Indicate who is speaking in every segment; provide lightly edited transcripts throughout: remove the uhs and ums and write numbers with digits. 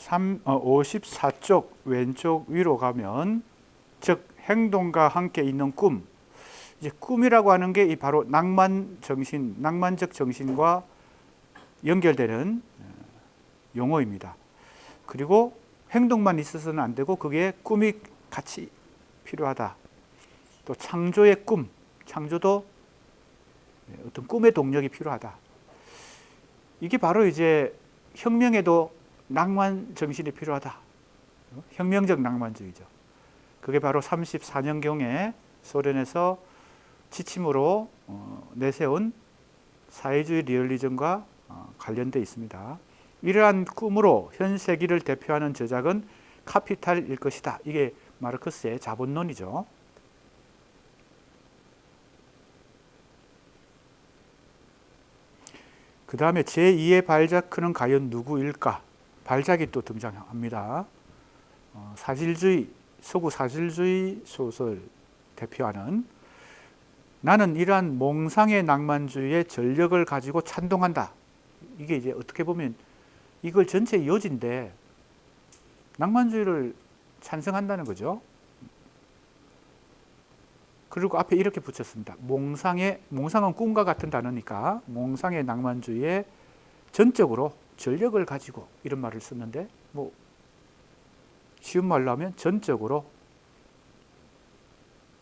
Speaker 1: 54쪽 왼쪽 위로 가면, 즉 행동과 함께 있는 꿈. 이제 꿈이라고 하는 게 바로 낭만 정신, 낭만적 정신과 연결되는 용어입니다. 그리고 행동만 있어서는 안 되고 그게 꿈이 같이 필요하다. 또 창조의 꿈, 창조도 어떤 꿈의 동력이 필요하다. 이게 바로 이제 혁명에도 낭만 정신이 필요하다. 혁명적 낭만주의죠. 그게 바로 34년경에 소련에서 지침으로 내세운 사회주의 리얼리즘과 관련되어 있습니다. 이러한 꿈으로 현 세기를 대표하는 저작은 카피탈일 것이다. 이게 마르크스의 자본론이죠. 그 다음에 제2의 발자크는 과연 누구일까? 발작이 또 등장합니다. 사실주의, 서구 사실주의 소설 대표하는, 나는 이러한 몽상의 낭만주의의 전력을 가지고 찬동한다. 이게 이제 어떻게 보면 이걸 전체 요지인데 낭만주의를 찬성한다는 거죠. 그리고 앞에 이렇게 붙였습니다. 몽상은 꿈과 같은 단어니까 몽상의 낭만주의에 전적으로 전력을 가지고, 이런 말을 썼는데, 뭐 쉬운 말로 하면 전적으로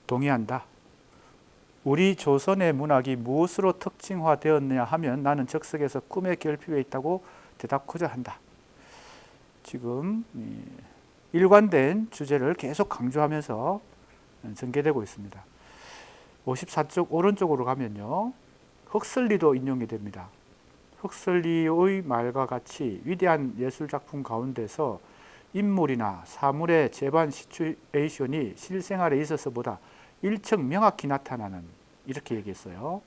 Speaker 1: 동의한다. 우리 조선의 문학이 무엇으로 특징화되었느냐 하면 나는 적석에서 꿈의 결핍에 있다고 대답하고자 한다. 지금 일관된 주제를 계속 강조하면서 전개되고 있습니다. 54쪽 오른쪽으로 가면요, 헉슬리도 인용이 됩니다. 헉슬리의 말과 같이 위대한 예술작품 가운데서 인물이나 사물의 재반 시츄에이션이 실생활에 있어서보다 일척 명확히 나타나는, 이렇게 얘기했어요.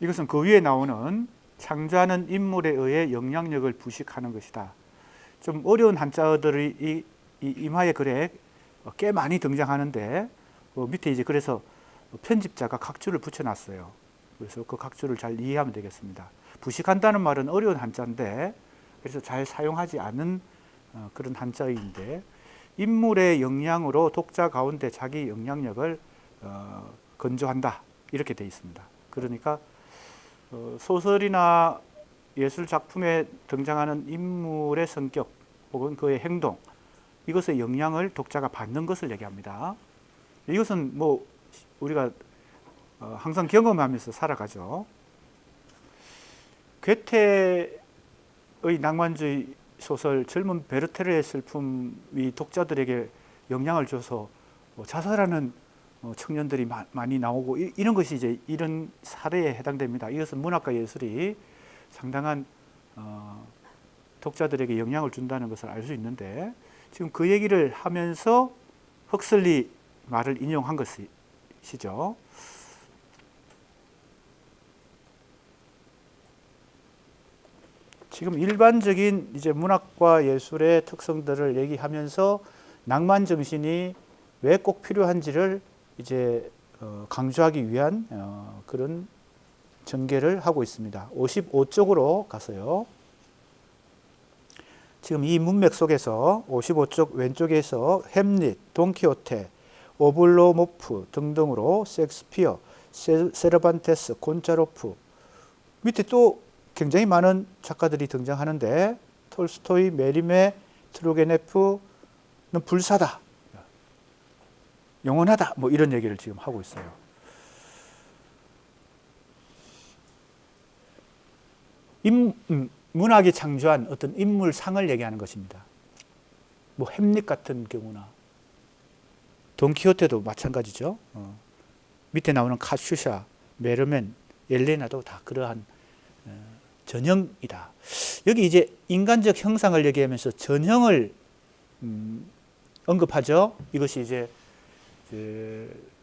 Speaker 1: 이것은 그 위에 나오는 창조하는 인물에 의해 영향력을 부식하는 것이다. 좀 어려운 한자어들이 이 임하의 글에 꽤 많이 등장하는데, 밑에 이제 그래서 편집자가 각주를 붙여놨어요. 그래서 그 각주를 잘 이해하면 되겠습니다. 부식한다는 말은 어려운 한자인데, 그래서 잘 사용하지 않은 그런 한자어인데, 인물의 영향으로 독자 가운데 자기 영향력을 건조한다, 이렇게 되어 있습니다. 그러니까 소설이나 예술 작품에 등장하는 인물의 성격 혹은 그의 행동, 이것의 영향을 독자가 받는 것을 얘기합니다. 이것은 뭐 우리가 항상 경험하면서 살아가죠. 괴테의 낭만주의 소설 젊은 베르테르의 슬픔이 독자들에게 영향을 줘서 자살하는 청년들이 많이 나오고, 이런 것이 이제 이런 사례에 해당됩니다. 이것은 문학과 예술이 상당한 독자들에게 영향을 준다는 것을 알 수 있는데, 지금 그 얘기를 하면서 헉슬리 말을 인용한 것이죠. 지금 일반적인 이제 문학과 예술의 특성들을 얘기하면서 낭만 정신이 왜 꼭 필요한지를 이제 강조하기 위한 그런 전개를 하고 있습니다. 55쪽으로 가서요. 지금 이 문맥 속에서 55쪽 왼쪽에서 햄릿, 돈키호테, 오블로모프 등등으로 셰익스피어, 세르반테스, 곤자로프, 밑에 또 굉장히 많은 작가들이 등장하는데, 톨스토이, 메리메, 트루게네프는 불사다, 영원하다, 뭐 이런 얘기를 지금 하고 있어요. 문학이 창조한 어떤 인물상을 얘기하는 것입니다. 뭐 햄릿 같은 경우나 돈키호테도 마찬가지죠. 밑에 나오는 카슈샤, 메르멘, 엘레나도 다 그러한 전형이다. 여기 이제 인간적 형상을 얘기하면서 전형을 언급하죠. 이것이 이제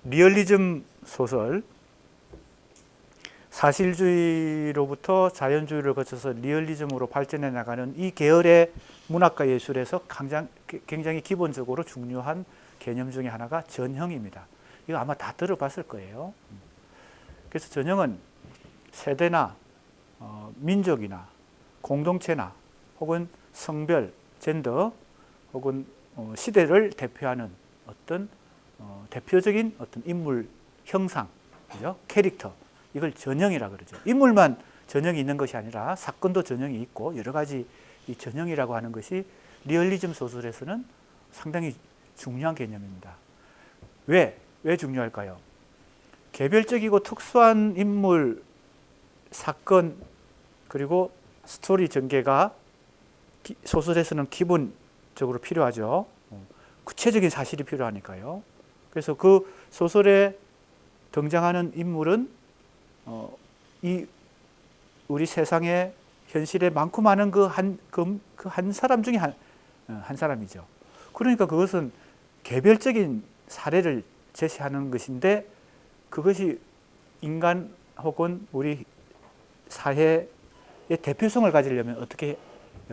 Speaker 1: 리얼리즘 소설, 사실주의로부터 자연주의를 거쳐서 리얼리즘으로 발전해 나가는 이 계열의 문학과 예술에서 굉장히 기본적으로 중요한 개념 중에 하나가 전형입니다. 이거 아마 다 들어봤을 거예요. 그래서 전형은 세대나 민족이나 공동체나 혹은 성별, 젠더 혹은 시대를 대표하는 어떤 대표적인 어떤 인물 형상, 그죠? 캐릭터, 이걸 전형이라 그러죠. 인물만 전형이 있는 것이 아니라 사건도 전형이 있고 여러 가지 이 전형이라고 하는 것이 리얼리즘 소설에서는 상당히 중요한 개념입니다. 왜 중요할까요? 개별적이고 특수한 인물, 사건, 그리고 스토리 전개가 소설에서는 기본적으로 필요하죠. 구체적인 사실이 필요하니까요. 그래서 그 소설에 등장하는 인물은 이 우리 세상의 현실에 많고 많은 그 한 사람 중에 한 사람이죠. 그러니까 그것은 개별적인 사례를 제시하는 것인데 그것이 인간 혹은 우리 사회의 대표성을 가지려면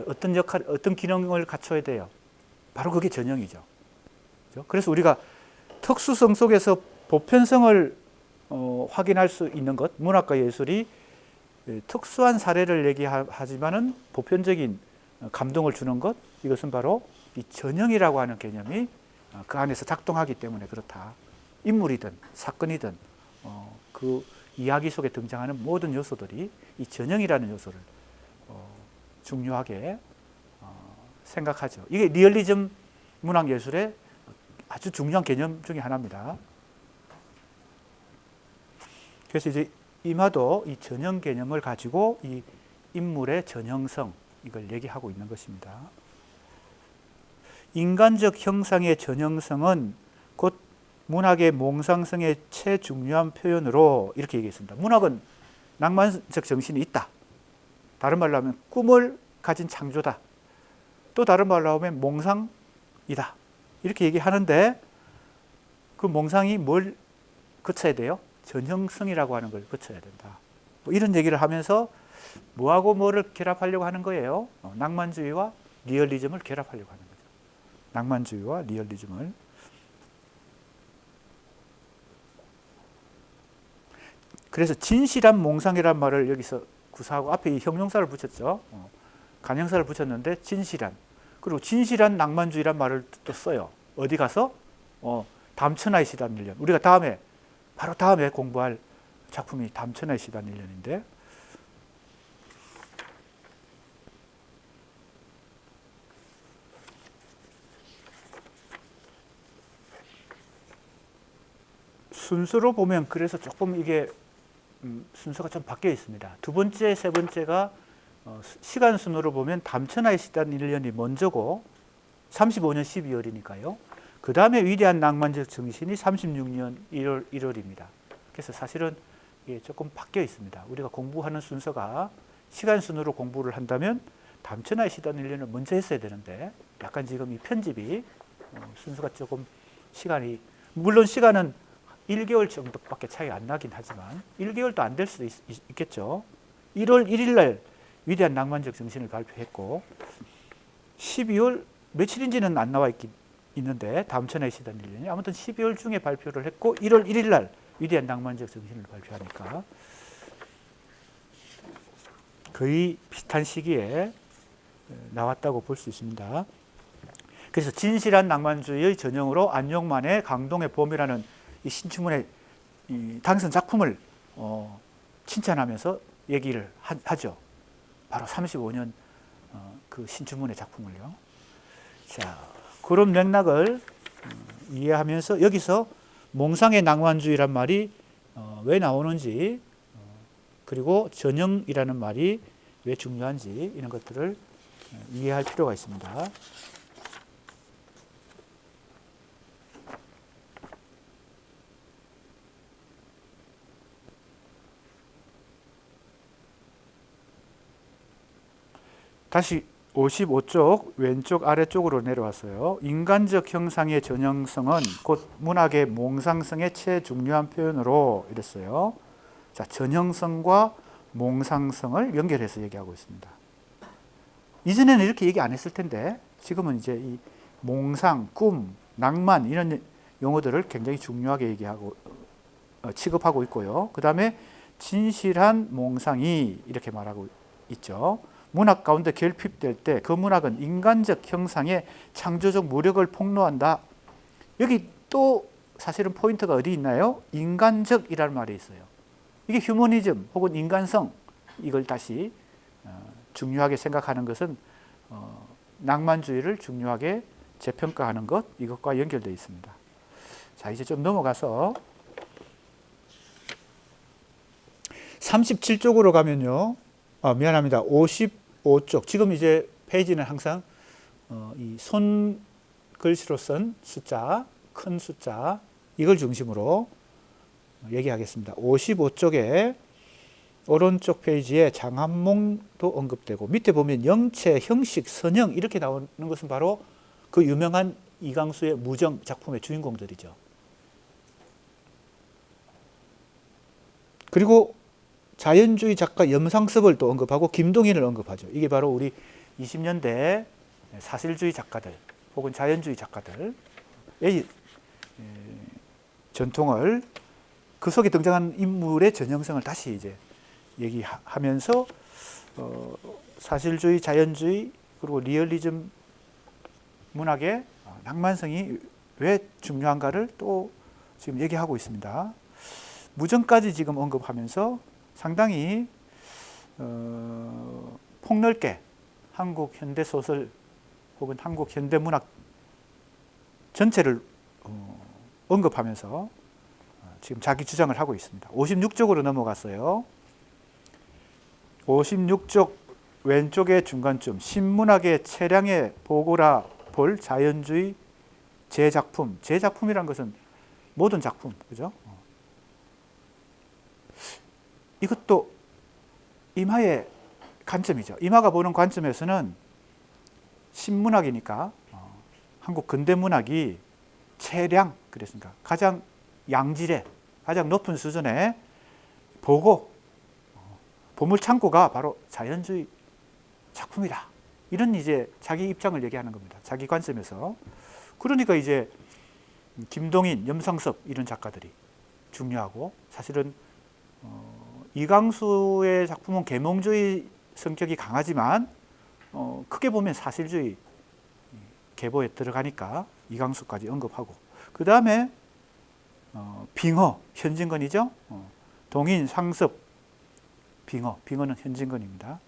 Speaker 1: 어떤 역할, 어떤 기능을 갖춰야 돼요? 바로 그게 전형이죠. 그래서 우리가 특수성 속에서 보편성을 확인할 수 있는 것, 문학과 예술이 특수한 사례를 얘기하지만은 보편적인 감동을 주는 것, 이것은 바로 이 전형이라고 하는 개념이 그 안에서 작동하기 때문에 그렇다. 인물이든 사건이든 그 이야기 속에 등장하는 모든 요소들이 이 전형이라는 요소를 중요하게 생각하죠. 이게 리얼리즘 문학 예술의 아주 중요한 개념 중에 하나입니다. 그래서 이제 임화도 이 전형 개념을 가지고 이 인물의 전형성, 이걸 얘기하고 있는 것입니다. 인간적 형상의 전형성은 곧 문학의 몽상성의 최중요한 표현으로 이렇게 얘기했습니다. 문학은 낭만적 정신이 있다. 다른 말로 하면 꿈을 가진 창조다. 또 다른 말로 하면 몽상이다. 이렇게 얘기하는데 그 몽상이 뭘 거쳐야 돼요? 전형성이라고 하는 걸 거쳐야 된다. 뭐 이런 얘기를 하면서 뭐하고 뭐를 결합하려고 하는 거예요? 낭만주의와 리얼리즘을 결합하려고 하는 거죠. 낭만주의와 리얼리즘을. 그래서 진실한 몽상이란 말을 여기서 구사하고 앞에 이 형용사를 붙였죠. 간형사를 붙였는데 진실한. 그리고 진실한 낭만주의란 말을 또 써요. 어디 가서? 담천하의 시단 1년. 우리가 바로 다음에 공부할 작품이 담천하의 시단 1년인데 순서로 보면 그래서 조금 이게 순서가 좀 바뀌어 있습니다. 두 번째, 세 번째가 시간 순으로 보면 담천하의 시단 1년이 먼저고 35년 12월이니까요. 그 다음에 위대한 낭만적 정신이 36년 1월입니다. 그래서 사실은 이게 조금 바뀌어 있습니다. 우리가 공부하는 순서가 시간 순으로 공부를 한다면 담천하의 시단 1년을 먼저 했어야 되는데 약간 지금 이 편집이 순서가 조금 시간이, 물론 시간은 1개월 정도밖에 차이 안 나긴 하지만 1개월도 안 될 수도 있겠죠. 1월 1일 날 위대한 낭만적 정신을 발표했고 12월 며칠인지는 안 나와 있는데 담천하의 시단 1년이 아무튼 12월 중에 발표를 했고 1월 1일 날 위대한 낭만적 정신을 발표하니까 거의 비슷한 시기에 나왔다고 볼 수 있습니다. 그래서 진실한 낭만주의의 전형으로 안용만의 강동의 봄이라는 이 신춘문예 당선 작품을 칭찬하면서 얘기를 하죠. 바로 35년 그 신춘문예 작품을요. 자, 그런 맥락을 이해하면서 여기서 몽상의 낭만주의란 말이 왜 나오는지 그리고 전형이라는 말이 왜 중요한지 이런 것들을 이해할 필요가 있습니다. 다시 55쪽 왼쪽 아래쪽으로 내려왔어요. 인간적 형상의 전형성은 곧 문학의 몽상성의 최중요한 표현으로 이랬어요. 자, 전형성과 몽상성을 연결해서 얘기하고 있습니다. 이전에는 이렇게 얘기 안 했을 텐데 지금은 이제 이 몽상, 꿈, 낭만 이런 용어들을 굉장히 중요하게 얘기하고 취급하고 있고요. 그 다음에 진실한 몽상이 이렇게 말하고 있죠. 문학 가운데 결핍될 때 그 문학은 인간적 형상의 창조적 무력을 폭로한다. 여기 또 사실은 포인트가 어디 있나요? 인간적이라는 말이 있어요. 이게 휴머니즘 혹은 인간성, 이걸 다시 중요하게 생각하는 것은 낭만주의를 중요하게 재평가하는 것, 이것과 연결되어 있습니다. 자, 이제 좀 넘어가서 37쪽으로 가면요. 미안합니다. 55쪽. 지금 이제 페이지는 항상 이 손글씨로 쓴 숫자, 큰 숫자, 이걸 중심으로 얘기하겠습니다. 55쪽에 오른쪽 페이지에 장한몽도 언급되고, 밑에 보면 영체, 형식, 선형 이렇게 나오는 것은 바로 그 유명한 이강수의 무정 작품의 주인공들이죠. 그리고 자연주의 작가 염상섭을 또 언급하고 김동인을 언급하죠. 이게 바로 우리 20년대 사실주의 작가들 혹은 자연주의 작가들의 전통을, 그 속에 등장하는 인물의 전형성을 다시 이제 얘기하면서 사실주의, 자연주의 그리고 리얼리즘 문학의 낭만성이 왜 중요한가를 또 지금 얘기하고 있습니다. 무정까지 지금 언급하면서 상당히 폭넓게 한국 현대소설 혹은 한국 현대문학 전체를 언급하면서 지금 자기 주장을 하고 있습니다. 56쪽으로 넘어갔어요. 56쪽 왼쪽의 중간쯤, 신문학의 체량에 보고라 볼 자연주의 제작품. 제작품이란 것은 모든 작품, 그죠? 이것도 임하의 관점이죠. 임하가 보는 관점에서는 신문학이니까 한국 근대문학이 체량, 그랬으니까 가장 양질의, 가장 높은 수준의 보고, 보물창고가 바로 자연주의 작품이다. 이런 이제 자기 입장을 얘기하는 겁니다. 자기 관점에서. 그러니까 이제 김동인, 염상섭 이런 작가들이 중요하고, 사실은 이강수의 작품은 계몽주의 성격이 강하지만 크게 보면 사실주의 계보에 들어가니까 이강수까지 언급하고, 그 다음에 빙어, 현진건이죠. 동인, 상섭, 빙어는 현진건입니다.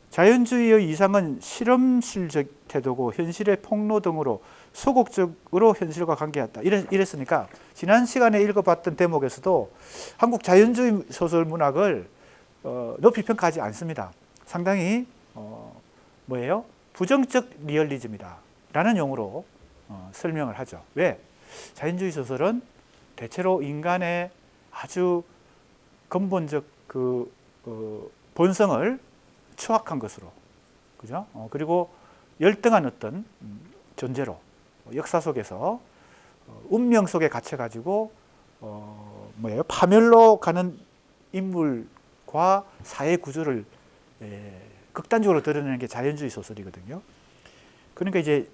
Speaker 1: 자연주의의 이상은 실험실적 태도고 현실의 폭로 등으로 소극적으로 현실과 관계했다. 이랬으니까 지난 시간에 읽어봤던 대목에서도 한국 자연주의 소설 문학을 높이 평가하지 않습니다. 상당히 뭐예요? 부정적 리얼리즘이다 라는 용어로 설명을 하죠. 왜? 자연주의 소설은 대체로 인간의 아주 근본적 그 본성을 추악한 것으로, 그죠? 그리고 열등한 어떤 존재로 역사 속에서 운명 속에 갇혀가지고 뭐예요? 파멸로 가는 인물과 사회 구조를 극단적으로 드러내는 게 자연주의 소설이거든요. 그러니까 이제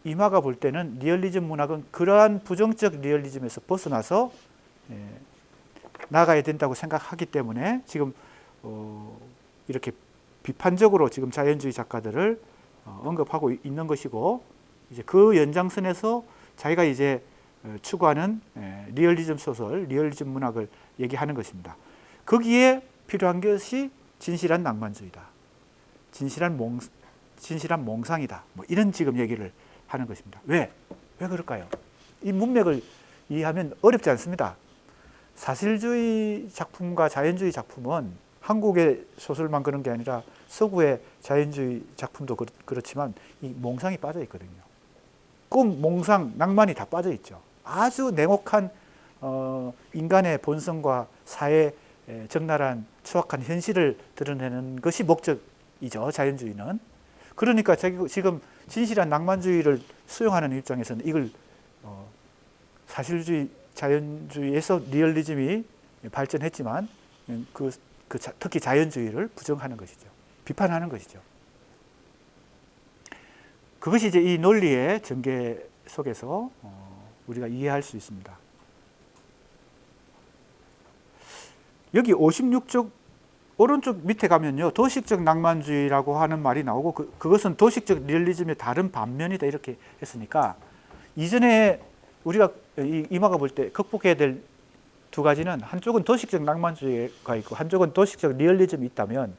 Speaker 1: 임하가 볼 때는 리얼리즘 문학은 그러한 부정적 리얼리즘에서 벗어나서 나가야 된다고 생각하기 때문에 지금 이렇게 비판적으로 지금 자연주의 작가들을 언급하고 있는 것이고, 이제 그 연장선에서 자기가 이제 추구하는 리얼리즘 소설, 리얼리즘 문학을 얘기하는 것입니다. 거기에 필요한 것이 진실한 낭만주의다, 진실한 몽상이다, 뭐 이런 지금 얘기를 하는 것입니다. 왜 그럴까요? 이 문맥을 이해하면 어렵지 않습니다. 사실주의 작품과 자연주의 작품은 한국의 소설만 그런 게 아니라 서구의 자연주의 작품도 그렇지만 이 몽상이 빠져 있거든요. 꿈, 몽상, 낭만이 다 빠져 있죠. 아주 냉혹한 인간의 본성과 사회의 적나라한 추악한 현실을 드러내는 것이 목적이죠, 자연주의는. 그러니까 지금 진실한 낭만주의를 수용하는 입장에서는 이걸 사실주의, 자연주의에서 리얼리즘이 발전했지만 특히 자연주의를 부정하는 것이죠. 비판하는 것이죠. 그것이 이제 이 논리의 전개 속에서 우리가 이해할 수 있습니다. 여기 56쪽 오른쪽 밑에 가면요, 도식적 낭만주의라고 하는 말이 나오고 그것은 도식적 리얼리즘의 다른 반면이다 이렇게 했으니까, 이전에 우리가 이마가 볼 때 극복해야 될 두 가지는, 한쪽은 도식적 낭만주의가 있고 한쪽은 도식적 리얼리즘이 있다면,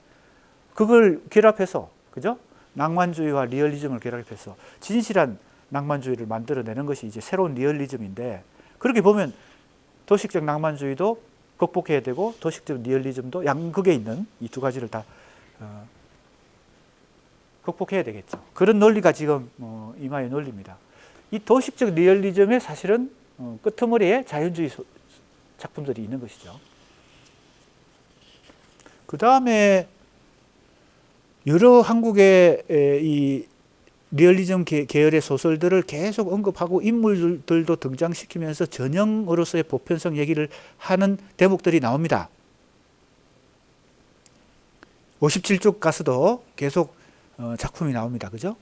Speaker 1: 그걸 결합해서, 그죠? 낭만주의와 리얼리즘을 결합해서 진실한 낭만주의를 만들어내는 것이 이제 새로운 리얼리즘인데, 그렇게 보면 도식적 낭만주의도 극복해야 되고 도식적 리얼리즘도 양극에 있는 이 두 가지를 다 극복해야 되겠죠. 그런 논리가 지금 이마의 논리입니다. 이 도식적 리얼리즘의 사실은 끄트머리에 자연주의 작품들이 있는 것이죠. 그 다음에 여러 한국의 이 리얼리즘 계열의 소설들을 계속 언급하고 인물들도 등장시키면서 전형으로서의 보편성 얘기를 하는 대목들이 나옵니다. 57쪽 가서도 계속 작품이 나옵니다. 그죠?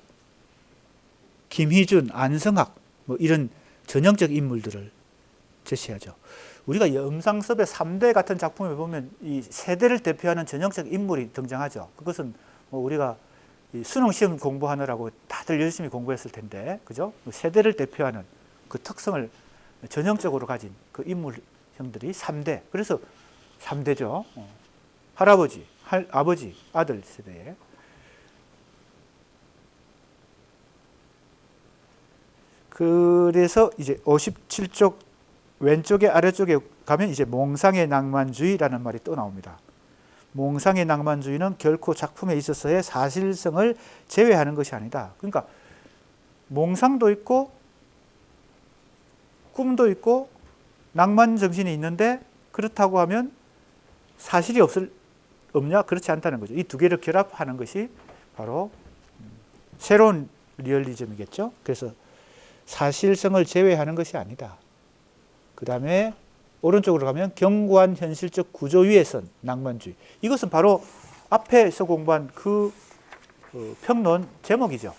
Speaker 1: 김희준, 안성학 뭐 이런 전형적 인물들을 제시하죠. 우리가 염상섭의 3대 같은 작품에 보면 이 세대를 대표하는 전형적 인물이 등장하죠. 그것은 뭐 우리가 수능 시험 공부하느라고 다들 열심히 공부했을 텐데, 그죠? 세대를 대표하는 그 특성을 전형적으로 가진 그 인물형들이 3대. 그래서 3대죠. 할아버지, 아버지, 아들 세대에. 그래서 이제 57쪽 왼쪽에 아래쪽에 가면 이제 몽상의 낭만주의라는 말이 또 나옵니다. 몽상의 낭만주의는 결코 작품에 있어서의 사실성을 제외하는 것이 아니다. 그러니까 몽상도 있고 꿈도 있고 낭만 정신이 있는데, 그렇다고 하면 사실이 없냐? 그렇지 않다는 거죠. 이 두 개를 결합하는 것이 바로 새로운 리얼리즘이겠죠. 그래서 사실성을 제외하는 것이 아니다. 그 다음에 오른쪽으로 가면 견고한 현실적 구조 위에 선 낭만주의. 이것은 바로 앞에서 공부한 그 평론 제목이죠.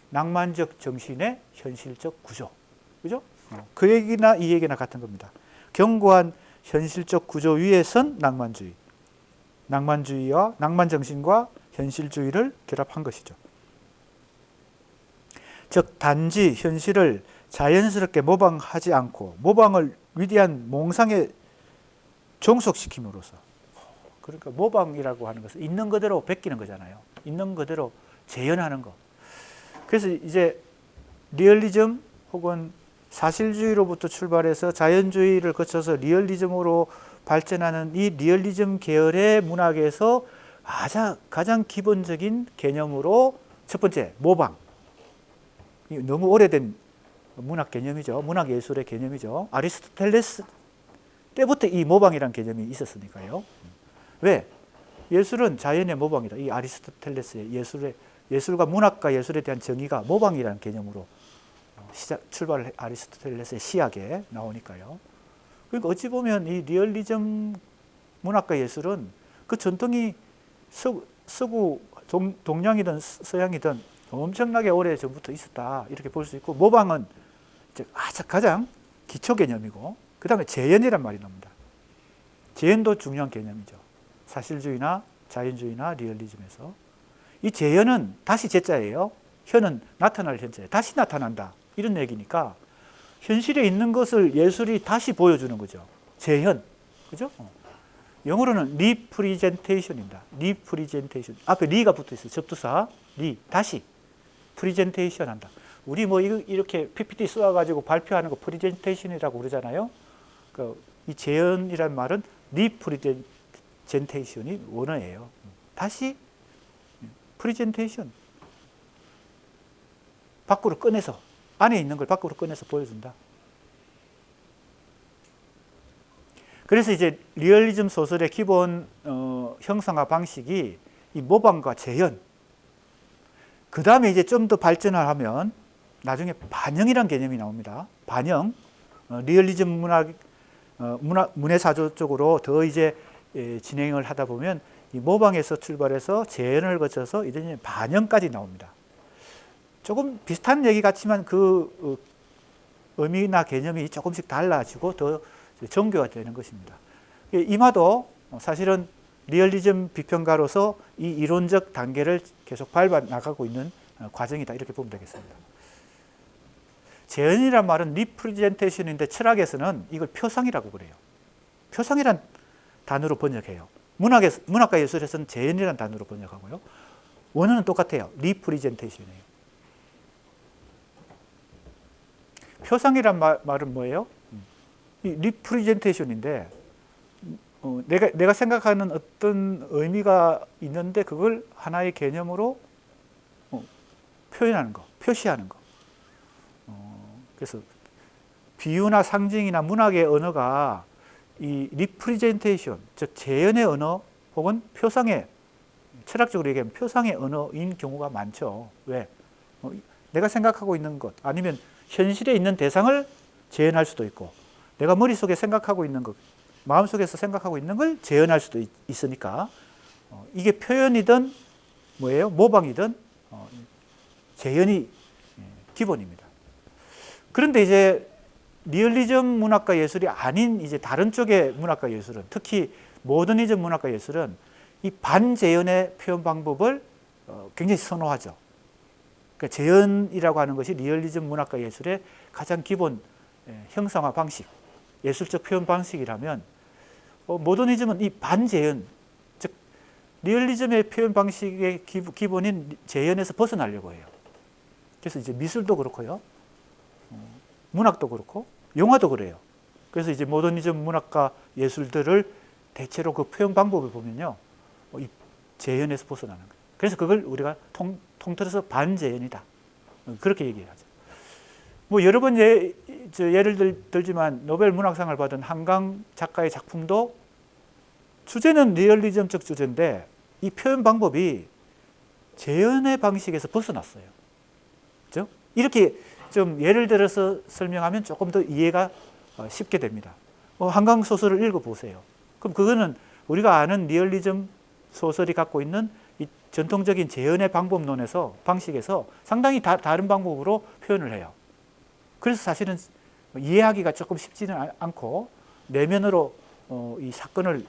Speaker 1: 낭만적 정신의 현실적 구조. 그죠? 그 얘기나 이 얘기나 같은 겁니다. 견고한 현실적 구조 위에 선 낭만주의. 낭만주의와 낭만정신과 현실주의를 결합한 것이죠. 즉 단지 현실을 자연스럽게 모방하지 않고 모방을 위대한 몽상에 종속시킴으로써, 그러니까 모방이라고 하는 것은 있는 그대로 베끼는 거잖아요. 있는 그대로 재현하는 거. 그래서 이제 리얼리즘 혹은 사실주의로부터 출발해서 자연주의를 거쳐서 리얼리즘으로 발전하는 이 리얼리즘 계열의 문학에서 가장 기본적인 개념으로 첫 번째, 모방. 너무 오래된 문학 개념이죠. 문학 예술의 개념이죠. 아리스토텔레스 때부터 이 모방이라는 개념이 있었으니까요. 왜? 예술은 자연의 모방이다. 이 아리스토텔레스의 예술과 문학과 예술에 대한 정의가 모방이라는 개념으로 출발을 아리스토텔레스의 시학에 나오니까요. 그러니까 어찌 보면 이 리얼리즘 문학과 예술은 그 전통이 서구 동양이든 서양이든 엄청나게 오래 전부터 있었다 이렇게 볼 수 있고, 모방은 이제 가장 기초 개념이고, 그 다음에 재현이란 말이 나옵니다. 재현도 중요한 개념이죠. 사실주의나 자연주의나 리얼리즘에서 이 재현은 다시 제자예요. 현은 나타날 현재, 다시 나타난다 이런 얘기니까 현실에 있는 것을 예술이 다시 보여주는 거죠. 재현, 그죠? 영어로는 리프리젠테이션입니다. 리프리젠테이션. 앞에 리가 붙어 있어요. 접두사 리, 다시 프리젠테이션 한다. 우리 뭐 이렇게 PPT 쏘아가지고 발표하는 거 프리젠테이션이라고 그러잖아요. 이 재현이란 말은 리프리젠테이션이 원어예요. 다시 프리젠테이션. 밖으로 꺼내서, 안에 있는 걸 밖으로 꺼내서 보여준다. 그래서 이제 리얼리즘 소설의 기본 형상화 방식이 이 모방과 재현. 그 다음에 이제 좀 더 발전을 하면 나중에 반영이라는 개념이 나옵니다. 반영. 리얼리즘 문해사조 쪽으로 더 이제 진행을 하다 보면 이 모방에서 출발해서 재현을 거쳐서 이제 반영까지 나옵니다. 조금 비슷한 얘기 같지만 그 의미나 개념이 조금씩 달라지고 더 정교화되는 것입니다. 이마도 사실은 리얼리즘 비평가로서 이 이론적 단계를 계속 밟아 나가고 있는 과정이다, 이렇게 보면 되겠습니다. 재현이란 말은 리프레젠테이션인데 철학에서는 이걸 표상이라고 그래요. 표상이란 단어로 번역해요. 문학과 예술에서는 재현이란 단어로 번역하고요. 원어는 똑같아요. 리프레젠테이션이에요. 표상이란 말은 뭐예요? 이 리프레젠테이션인데 내가 생각하는 어떤 의미가 있는데 그걸 하나의 개념으로 표현하는 거, 표시하는 거. 그래서 비유나 상징이나 문학의 언어가 이 리프레젠테이션, 즉 재현의 언어 혹은 표상의, 철학적으로 얘기하면 표상의 언어인 경우가 많죠. 왜? 내가 생각하고 있는 것, 아니면 현실에 있는 대상을 재현할 수도 있고, 내가 머릿속에 생각하고 있는 것, 마음속에서 생각하고 있는 걸 재현할 수도 있으니까 이게 표현이든 뭐예요? 모방이든 재현이 기본입니다. 그런데 이제 리얼리즘 문학과 예술이 아닌 이제 다른 쪽의 문학과 예술은, 특히 모더니즘 문학과 예술은 이 반재현의 표현 방법을 굉장히 선호하죠. 그러니까 재현이라고 하는 것이 리얼리즘 문학과 예술의 가장 기본 형상화 방식, 예술적 표현 방식이라면 모더니즘은 이 반재현, 즉 리얼리즘의 표현 방식의 기본인 재현에서 벗어나려고 해요. 그래서 이제 미술도 그렇고요, 문학도 그렇고 영화도 그래요. 그래서 이제 모더니즘 문학과 예술들을 대체로 그 표현 방법을 보면요, 이 재현에서 벗어나는 거예요. 그래서 그걸 우리가 통틀어서 반재현이다, 그렇게 얘기하죠. 뭐 여러 번 예를 들지만 노벨 문학상을 받은 한강 작가의 작품도 주제는 리얼리즘적 주제인데 이 표현 방법이 재현의 방식에서 벗어났어요. 그렇죠? 이렇게 좀 예를 들어서 설명하면 조금 더 이해가 쉽게 됩니다. 한강 소설을 읽어보세요. 그럼 그거는 우리가 아는 리얼리즘 소설이 갖고 있는 이 전통적인 재현의 방식에서 상당히 다른 방법으로 표현을 해요. 그래서 사실은 이해하기가 조금 쉽지는 않고 내면으로 이 사건을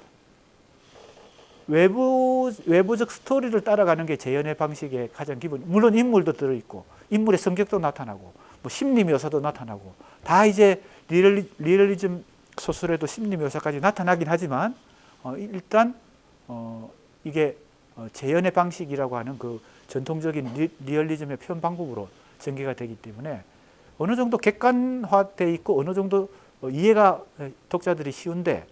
Speaker 1: 외부적 스토리를 따라가는 게 재현의 방식의 가장 기본. 물론 인물도 들어있고 인물의 성격도 나타나고 뭐 심리 묘사도 나타나고 다 이제 리얼리즘 소설에도 심리 묘사까지 나타나긴 하지만 일단 이게 재현의 방식이라고 하는 그 전통적인 리얼리즘의 표현 방법으로 전개가 되기 때문에 어느 정도 객관화되어 있고 어느 정도 이해가 독자들이 쉬운데,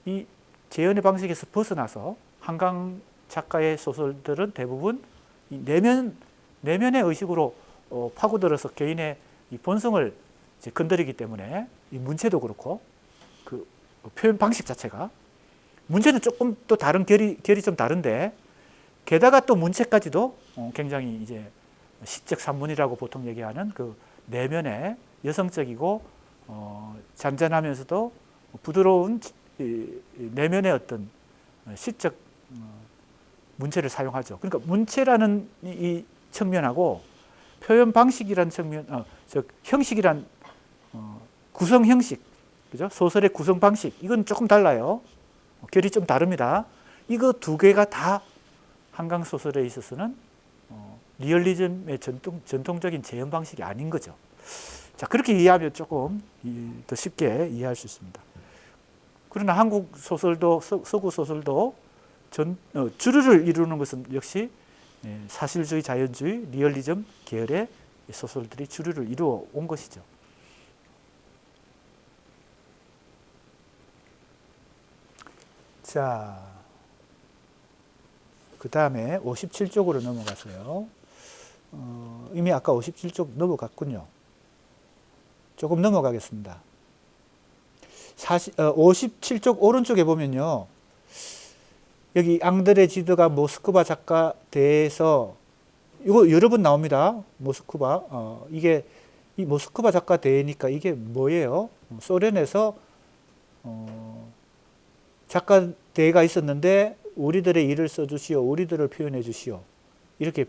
Speaker 1: 이 재현의 방식에서 벗어나서 한강 작가의 소설들은 대부분 이 내면의 의식으로 파고들어서 개인의 이 본성을 이제 건드리기 때문에 이 문체도 그렇고 그 표현 방식 자체가, 문체는 조금 또 다른 결이 좀 다른데 게다가 또 문체까지도 굉장히 이제 시적 산문이라고 보통 얘기하는 그 내면의 여성적이고 잔잔하면서도 부드러운 내면의 어떤 시적 문체를 사용하죠. 그러니까 문체라는 이 측면하고 표현 방식이라는 측면, 즉 형식이란 구성 형식, 그죠? 소설의 구성 방식, 이건 조금 달라요. 결이 좀 다릅니다. 이거 두 개가 다 한강 소설에 있어서는 리얼리즘의 전통적인 재현 방식이 아닌 거죠. 자, 그렇게 이해하면 조금 더 쉽게 이해할 수 있습니다. 그러나 한국 소설도 서구 소설도 주류를 이루는 것은 역시 사실주의, 자연주의, 리얼리즘 계열의 소설들이 주류를 이루어 온 것이죠. 자, 그 다음에 57쪽으로 넘어가세요. 이미 아까 57쪽 넘어갔군요. 조금 넘어가겠습니다. 57쪽 오른쪽에 보면요, 여기 앙드레 지드가 모스크바 작가 대회에서, 이거 여러 번 나옵니다. 모스크바. 이게 이 모스크바 작가 대회니까 이게 뭐예요? 소련에서 작가 대회가 있었는데 우리들의 일을 써주시오, 우리들을 표현해 주시오, 이렇게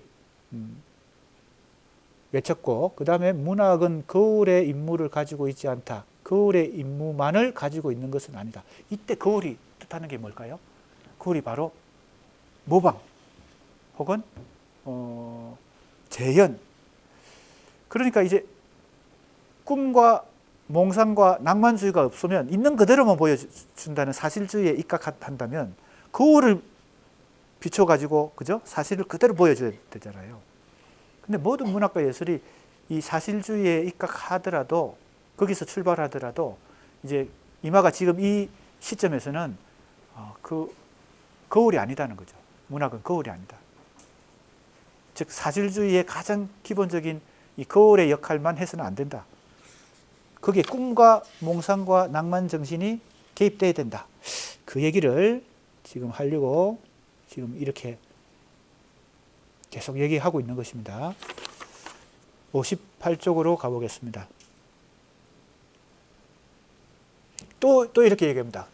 Speaker 1: 외쳤고, 그 다음에 문학은 거울의 인물을 가지고 있지 않다. 거울의 인물만을 가지고 있는 것은 아니다. 이때 거울이 뜻하는 게 뭘까요? 거울이 바로 모방 혹은 재현. 그러니까 이제 꿈과 몽상과 낭만주의가 없으면 있는 그대로만 보여준다는 사실주의에 입각한다면 거울을 비춰가지고 그죠? 사실을 그대로 보여줘야 되잖아요. 근데 모든 문학과 예술이 이 사실주의에 입각하더라도 거기서 출발하더라도 이제 이마가 지금 이 시점에서는 그 거울이 아니다는 거죠. 문학은 거울이 아니다. 즉 사실주의의 가장 기본적인 이 거울의 역할만 해서는 안 된다. 거기에 꿈과 몽상과 낭만 정신이 개입돼야 된다. 그 얘기를 지금 하려고 지금 이렇게 계속 얘기하고 있는 것입니다. 58쪽으로 가보겠습니다. 또 이렇게 얘기합니다.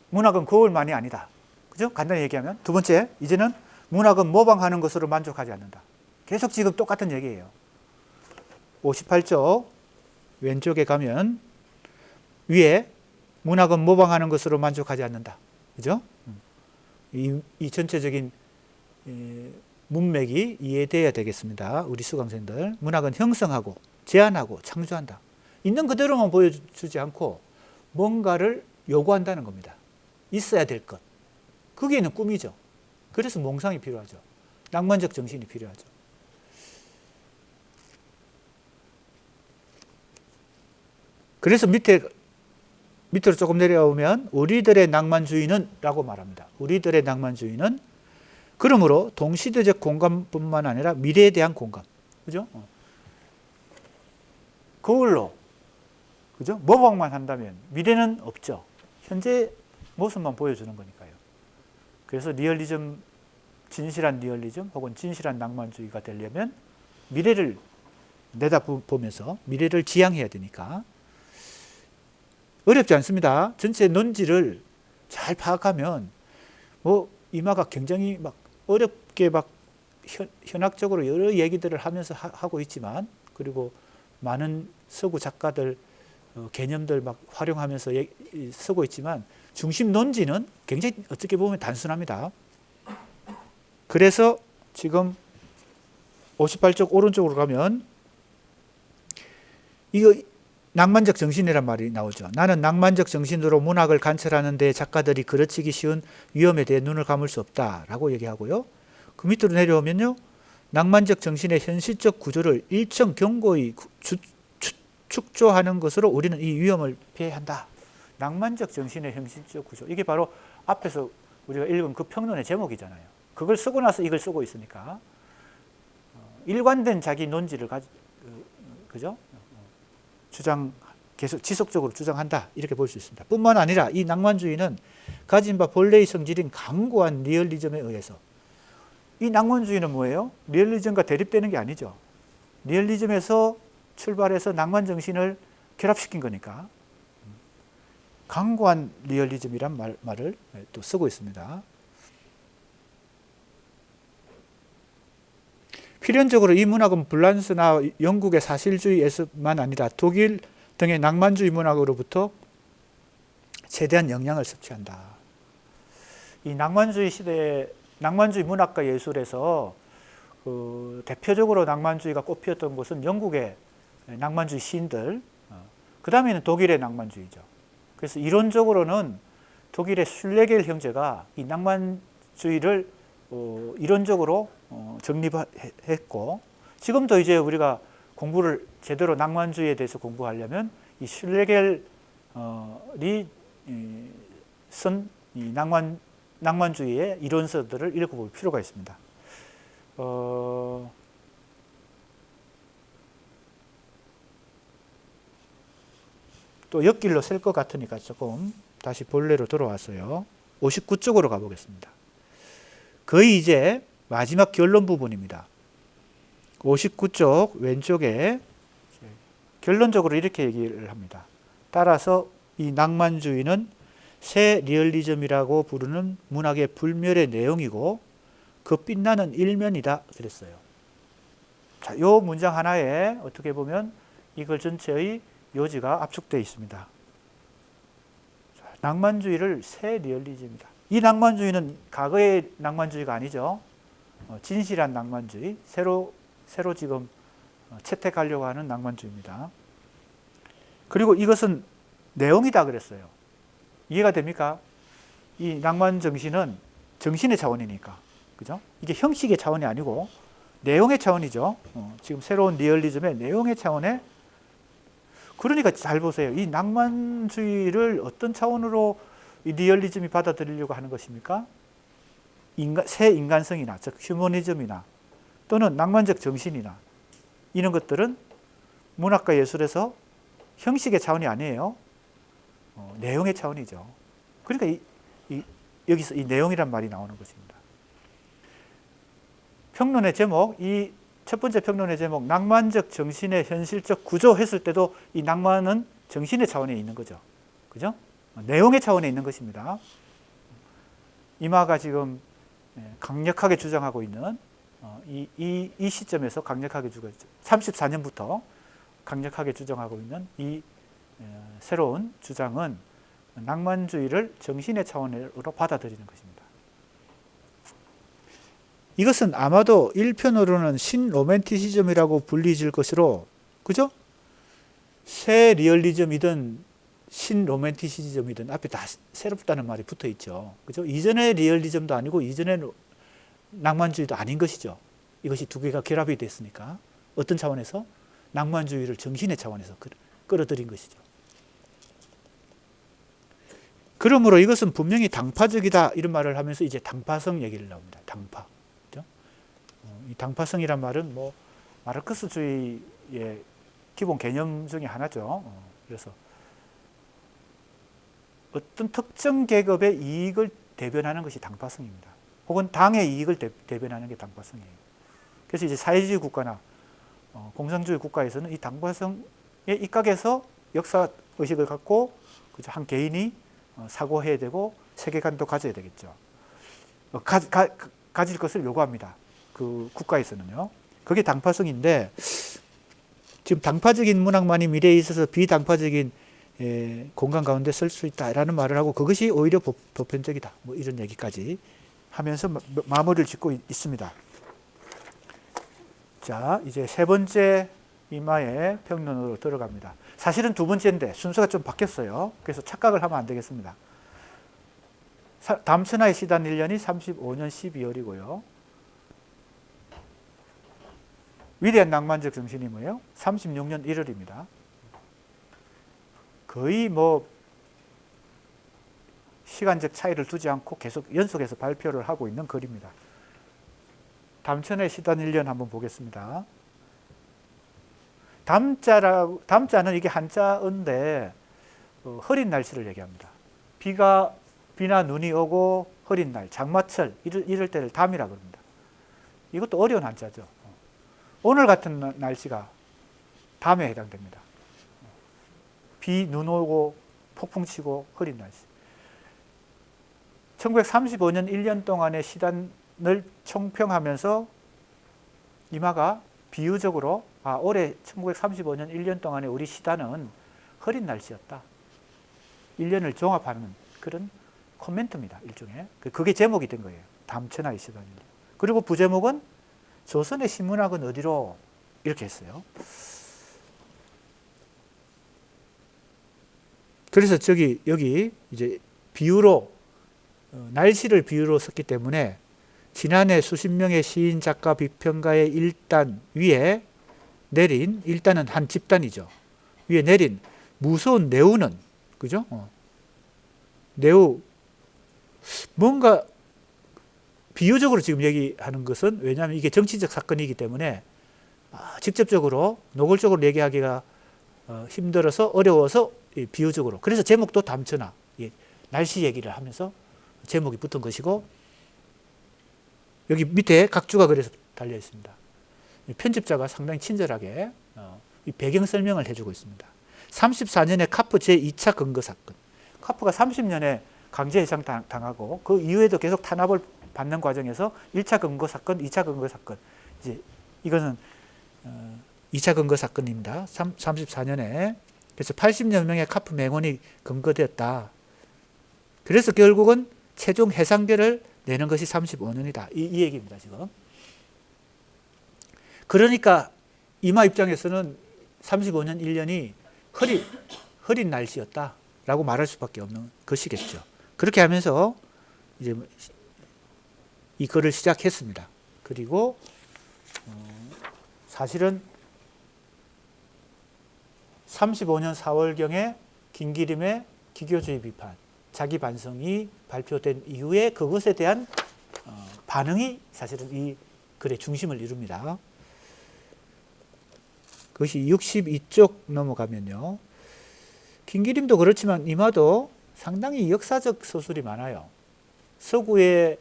Speaker 1: 문학은 거울만이 아니다. 그죠? 간단히 얘기하면. 두 번째, 이제는 문학은 모방하는 것으로 만족하지 않는다. 계속 지금 똑같은 얘기예요. 58쪽 왼쪽에 가면 위에 문학은 모방하는 것으로 만족하지 않는다. 그죠? 이 전체적인 문맥이 이해돼야 되겠습니다. 우리 수강생들. 문학은 형성하고 제안하고 창조한다. 있는 그대로만 보여주지 않고 뭔가를 요구한다는 겁니다. 있어야 될 것. 거기에는 꿈이죠. 그래서 몽상이 필요하죠. 낭만적 정신이 필요하죠. 그래서 밑으로 조금 내려오면 우리들의 낭만주의는 라고 말합니다. 우리들의 낭만주의는 그러므로 동시대적 공감뿐만 아니라 미래에 대한 공감. 그죠? 거울로. 그죠? 모방만 한다면 미래는 없죠. 현재 모습만 보여주는 거니까요. 그래서 리얼리즘, 진실한 리얼리즘 혹은 진실한 낭만주의가 되려면 미래를 내다보면서 미래를 지향해야 되니까 어렵지 않습니다. 전체 논지를 잘 파악하면 이마가 굉장히 막 어렵게 막 현학적으로 여러 얘기들을 하면서 하고 있지만 그리고 많은 서구 작가들 개념들 막 활용하면서 쓰고 있지만 중심 논지는 굉장히 어떻게 보면 단순합니다. 그래서 지금 58쪽 오른쪽으로 가면 이거 낭만적 정신이란 말이 나오죠. 나는 낭만적 정신으로 문학을 관찰하는 데 작가들이 그르치기 쉬운 위험에 대해 눈을 감을 수 없다라고 얘기하고요. 그 밑으로 내려오면요. 낭만적 정신의 현실적 구조를 일정 경고히 축조하는 것으로 우리는 이 위험을 피해야 한다. 낭만적 정신의 현실적 구조. 이게 바로 앞에서 우리가 읽은 그 평론의 제목이잖아요. 그걸 쓰고 나서 이걸 쓰고 있으니까 일관된 자기 논지를 그죠? 계속 지속적으로 주장한다. 이렇게 볼 수 있습니다. 뿐만 아니라 이 낭만주의는 가진 바 본래의 성질인 강고한 리얼리즘에 의해서 이 낭만주의는 뭐예요? 리얼리즘과 대립되는 게 아니죠. 리얼리즘에서 출발해서 낭만 정신을 결합시킨 거니까 강고한 리얼리즘이란 말을 또 쓰고 있습니다. 필연적으로 이 문학은 불란스나 영국의 사실주의에서만 아니라 독일 등의 낭만주의 문학으로부터 최대한 영향을 섭취한다. 이 낭만주의 시대에 낭만주의 문학과 예술에서 대표적으로 낭만주의가 꽃피었던 곳은 영국의 낭만주의 시인들, 그 다음에는 독일의 낭만주의죠. 그래서 이론적으로는 독일의 슐레겔 형제가 이 낭만주의를 이론적으로 정립했고 지금도 이제 우리가 공부를 제대로 낭만주의에 대해서 공부하려면 이 슐레겔이 쓴 이 낭만주의의 이론서들을 읽어볼 필요가 있습니다. 또 옆길로 셀 것 같으니까 조금 다시 본래로 돌아왔어요. 59쪽으로 가보겠습니다. 거의 이제 마지막 결론 부분입니다. 59쪽 왼쪽에 결론적으로 이렇게 얘기를 합니다. 따라서 이 낭만주의는 새 리얼리즘이라고 부르는 문학의 불멸의 내용이고 그 빛나는 일면이다 그랬어요. 자, 이 문장 하나에 어떻게 보면 이걸 전체의 요지가 압축되어 있습니다. 자, 낭만주의를 새 리얼리즘이다. 이 낭만주의는 과거의 낭만주의가 아니죠. 진실한 낭만주의, 새로 지금 채택하려고 하는 낭만주의입니다. 그리고 이것은 내용이다 그랬어요. 이해가 됩니까? 이 낭만 정신은 정신의 차원이니까, 그죠? 이게 형식의 차원이 아니고 내용의 차원이죠. 지금 새로운 리얼리즘의 내용의 차원에. 그러니까 잘 보세요. 이 낭만주의를 어떤 차원으로 이 리얼리즘이 받아들이려고 하는 것입니까? 새 인간성이나, 즉 휴머니즘이나 또는 낭만적 정신이나 이런 것들은 문학과 예술에서 형식의 차원이 아니에요. 내용의 차원이죠. 그러니까 여기서 이 내용이란 말이 나오는 것입니다. 평론의 제목, 이 첫 번째 평론의 제목, 낭만적 정신의 현실적 구조 했을 때도 이 낭만은 정신의 차원에 있는 거죠. 그죠? 내용의 차원에 있는 것입니다. 이마가 지금 강력하게 주장하고 있는 이 시점에서 강력하게 34년부터 강력하게 주장하고 있는 이 새로운 주장은 낭만주의를 정신의 차원으로 받아들이는 것입니다. 이것은 아마도 일편으로는 신로맨티시즘이라고 불리질 것으로, 그죠? 새 리얼리즘이든 신로맨티시즘이든 앞에 다 새롭다는 말이 붙어 있죠. 그죠? 이전의 리얼리즘도 아니고 이전의 낭만주의도 아닌 것이죠. 이것이 두 개가 결합이 됐으니까. 어떤 차원에서? 낭만주의를 정신의 차원에서 끌어들인 것이죠. 그러므로 이것은 분명히 당파적이다 이런 말을 하면서 이제 당파성 얘기를 나옵니다. 당파. 그죠? 이 당파성이란 말은 뭐 마르크스주의의 기본 개념 중에 하나죠. 그래서 어떤 특정 계급의 이익을 대변하는 것이 당파성입니다. 혹은 당의 이익을 대변하는 게 당파성이에요. 그래서 이제 사회주의 국가나 공산주의 국가에서는 이 당파성에 입각해서 역사 의식을 갖고 한 개인이 사고해야 되고 세계관도 가져야 되겠죠. 가질 것을 요구합니다. 그 국가에서는요. 그게 당파성인데 지금 당파적인 문학만이 미래에 있어서 비당파적인 공간 가운데 쓸 수 있다라는 말을 하고 그것이 오히려 보편적이다. 뭐 이런 얘기까지 하면서 마무리를 짓고 있습니다. 자, 이제 세 번째 이마의 평론으로 들어갑니다. 사실은 두 번째인데 순서가 좀 바뀌었어요. 그래서 착각을 하면 안 되겠습니다. 담천하의 시단 1년이 35년 12월이고요. 위대한 낭만적 정신이 뭐예요? 36년 1월입니다. 거의 뭐 시간적 차이를 두지 않고 계속 연속해서 발표를 하고 있는 글입니다. 담천의 시단 1년 한번 보겠습니다. 담자는 이게 한자어인데 흐린 날씨를 얘기합니다. 비나 눈이 오고 흐린 날, 장마철 이럴 때를 담이라고 합니다. 이것도 어려운 한자죠. 오늘 같은 날씨가 담에 해당됩니다. 비, 눈 오고 폭풍 치고 흐린 날씨. 1935년 1년 동안의 시단을 총평하면서 이마가 비유적으로 올해 1935년 1년 동안의 우리 시단은 흐린 날씨였다. 1년을 종합하는 그런 코멘트입니다. 일종의. 그게 제목이 된 거예요. 담천하의 시단 1년. 그리고 부제목은 조선의 신문학은 어디로 이렇게 했어요. 그래서 여기 이제 비유로 날씨를 비유로 썼기 때문에 지난해 수십 명의 시인, 작가, 비평가의 일단 위에 내린, 일단은 한 집단이죠. 위에 내린 무서운 내우는, 그죠? 내우, 뭔가 비유적으로 지금 얘기하는 것은 왜냐하면 이게 정치적 사건이기 때문에 직접적으로, 노골적으로 얘기하기가 힘들어서 어려워서 비유적으로. 그래서 제목도 담천하, 날씨 얘기를 하면서 제목이 붙은 것이고 여기 밑에 각주가 그래서 달려 있습니다. 편집자가 상당히 친절하게 이 배경 설명을 해주고 있습니다. 34년에 카프 제2차 근거 사건. 카프가 30년에 강제 해상 당하고 그 이후에도 계속 탄압을 받는 과정에서 1차 근거 사건, 2차 근거 사건. 이제 이거는 2차 근거 사건입니다. 34년에. 그래서 80여 명의 카프 맹원이 근거되었다. 그래서 결국은 최종 해상결을 내는 것이 35년이다. 이 얘기입니다, 지금. 그러니까 이마 입장에서는 35년 1년이 흐린 날씨였다라고 말할 수밖에 없는 것이겠죠. 그렇게 하면서 이제 이 글을 시작했습니다. 그리고 사실은 35년 4월경에 김기림의 기교주의 비판, 자기 반성이 발표된 이후에 그것에 대한 반응이 사실은 이 글의 중심을 이룹니다. 그것이 62쪽 넘어가면요. 김기림도 그렇지만 이마도 상당히 역사적 서술이 많아요. 서구의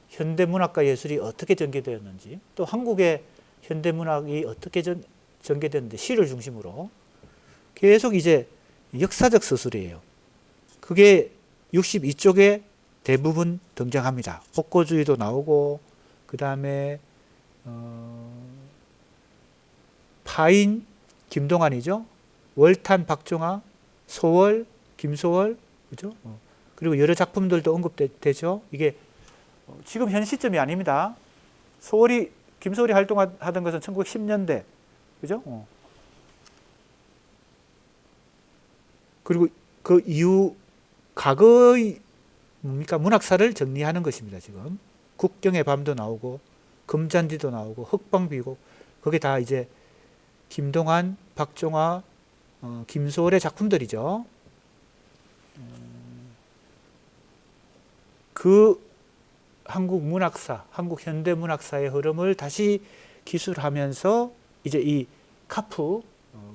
Speaker 1: 현대문학과 예술이 어떻게 전개되었는지, 또 한국의 현대문학이 어떻게 전개됐는지 시를 중심으로 계속 이제 역사적 서술이에요. 그게 62쪽에 대부분 등장합니다. 복고주의도 나오고, 그 다음에 파인 김동완이죠. 월탄 박종화, 소월 김소월, 그죠? 그리고 여러 작품들도 언급되죠. 이게 지금 현 시점이 아닙니다. 김소월이 활동하던 것은 1910년대, 그죠? 그리고 그 이후 과거의 문학사를 정리하는 것입니다. 지금 국경의 밤도 나오고 금잔디도 나오고 흑방비고, 그게 다 이제 김동완, 박종화, 김소월의 작품들이죠. 그 한국 문학사, 한국 현대문학사의 흐름을 다시 기술하면서 이제 이 카프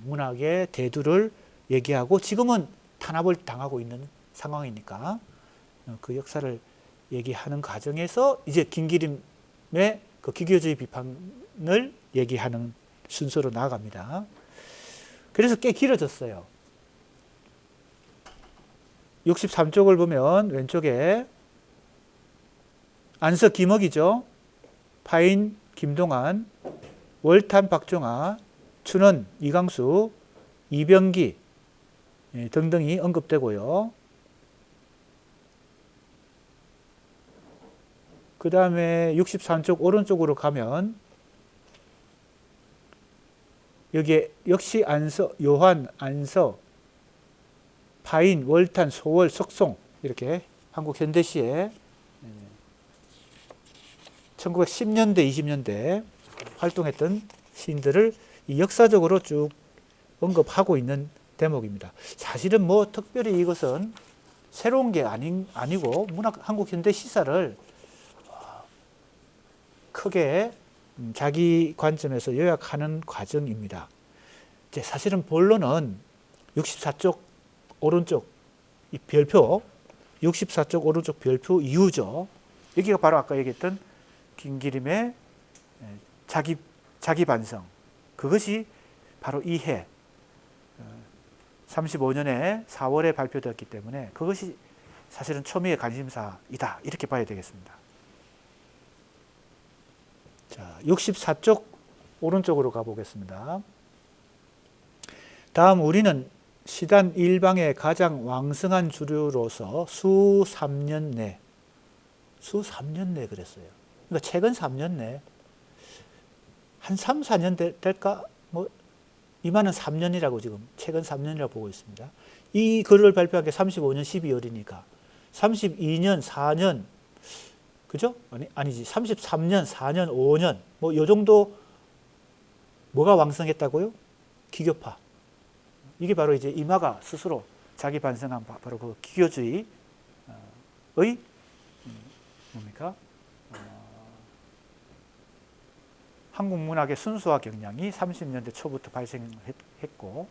Speaker 1: 문학의 대두를 얘기하고, 지금은 탄압을 당하고 있는 상황이니까 그 역사를 얘기하는 과정에서 이제 김기림의 그 기교주의 비판을 얘기하는 순서로 나아갑니다. 그래서 꽤 길어졌어요. 63쪽을 보면 왼쪽에 안서 김억이죠. 파인 김동완, 월탄 박종화, 춘원 이강수, 이병기 등등이 언급되고요. 그 다음에 63쪽 오른쪽으로 가면 여기에 역시 안서, 요한, 안서, 파인, 월탄, 소월, 석송, 이렇게 한국 현대시에 1910년대, 20년대 활동했던 시인들을 이 역사적으로 쭉 언급하고 있는 대목입니다. 사실은 뭐 특별히 이것은 새로운 게 아니고 한국 현대 시사를 크게 자기 관점에서 요약하는 과정입니다. 이제 사실은 본론은 64쪽 오른쪽 이 별표, 64쪽 오른쪽 별표 이후죠. 여기가 바로 아까 얘기했던 김기림의 자기 반성, 그것이 바로 이 해 35년에 4월에 발표되었기 때문에 그것이 사실은 초미의 관심사이다, 이렇게 봐야 되겠습니다. 자, 64쪽 오른쪽으로 가보겠습니다. 다음 우리는 시단 일방의 가장 왕성한 주류로서 수 3년 내 그랬어요. 그러니까 최근 3년 내 한 3, 4년 될까? 뭐 이마는 3년이라고 지금 최근 3년이라고 보고 있습니다. 이 글을 발표한 게 35년 12월이니까 32년, 4년, 그죠? 아니지. 33년, 4년, 5년 뭐 요 정도. 뭐가 왕성했다고요? 기교파. 이게 바로 이제 이마가 스스로 자기 반성한 바로 그 기교주의의 뭡니까? 한국 문학의 순수화 경향이 30년대 초부터 발생했고,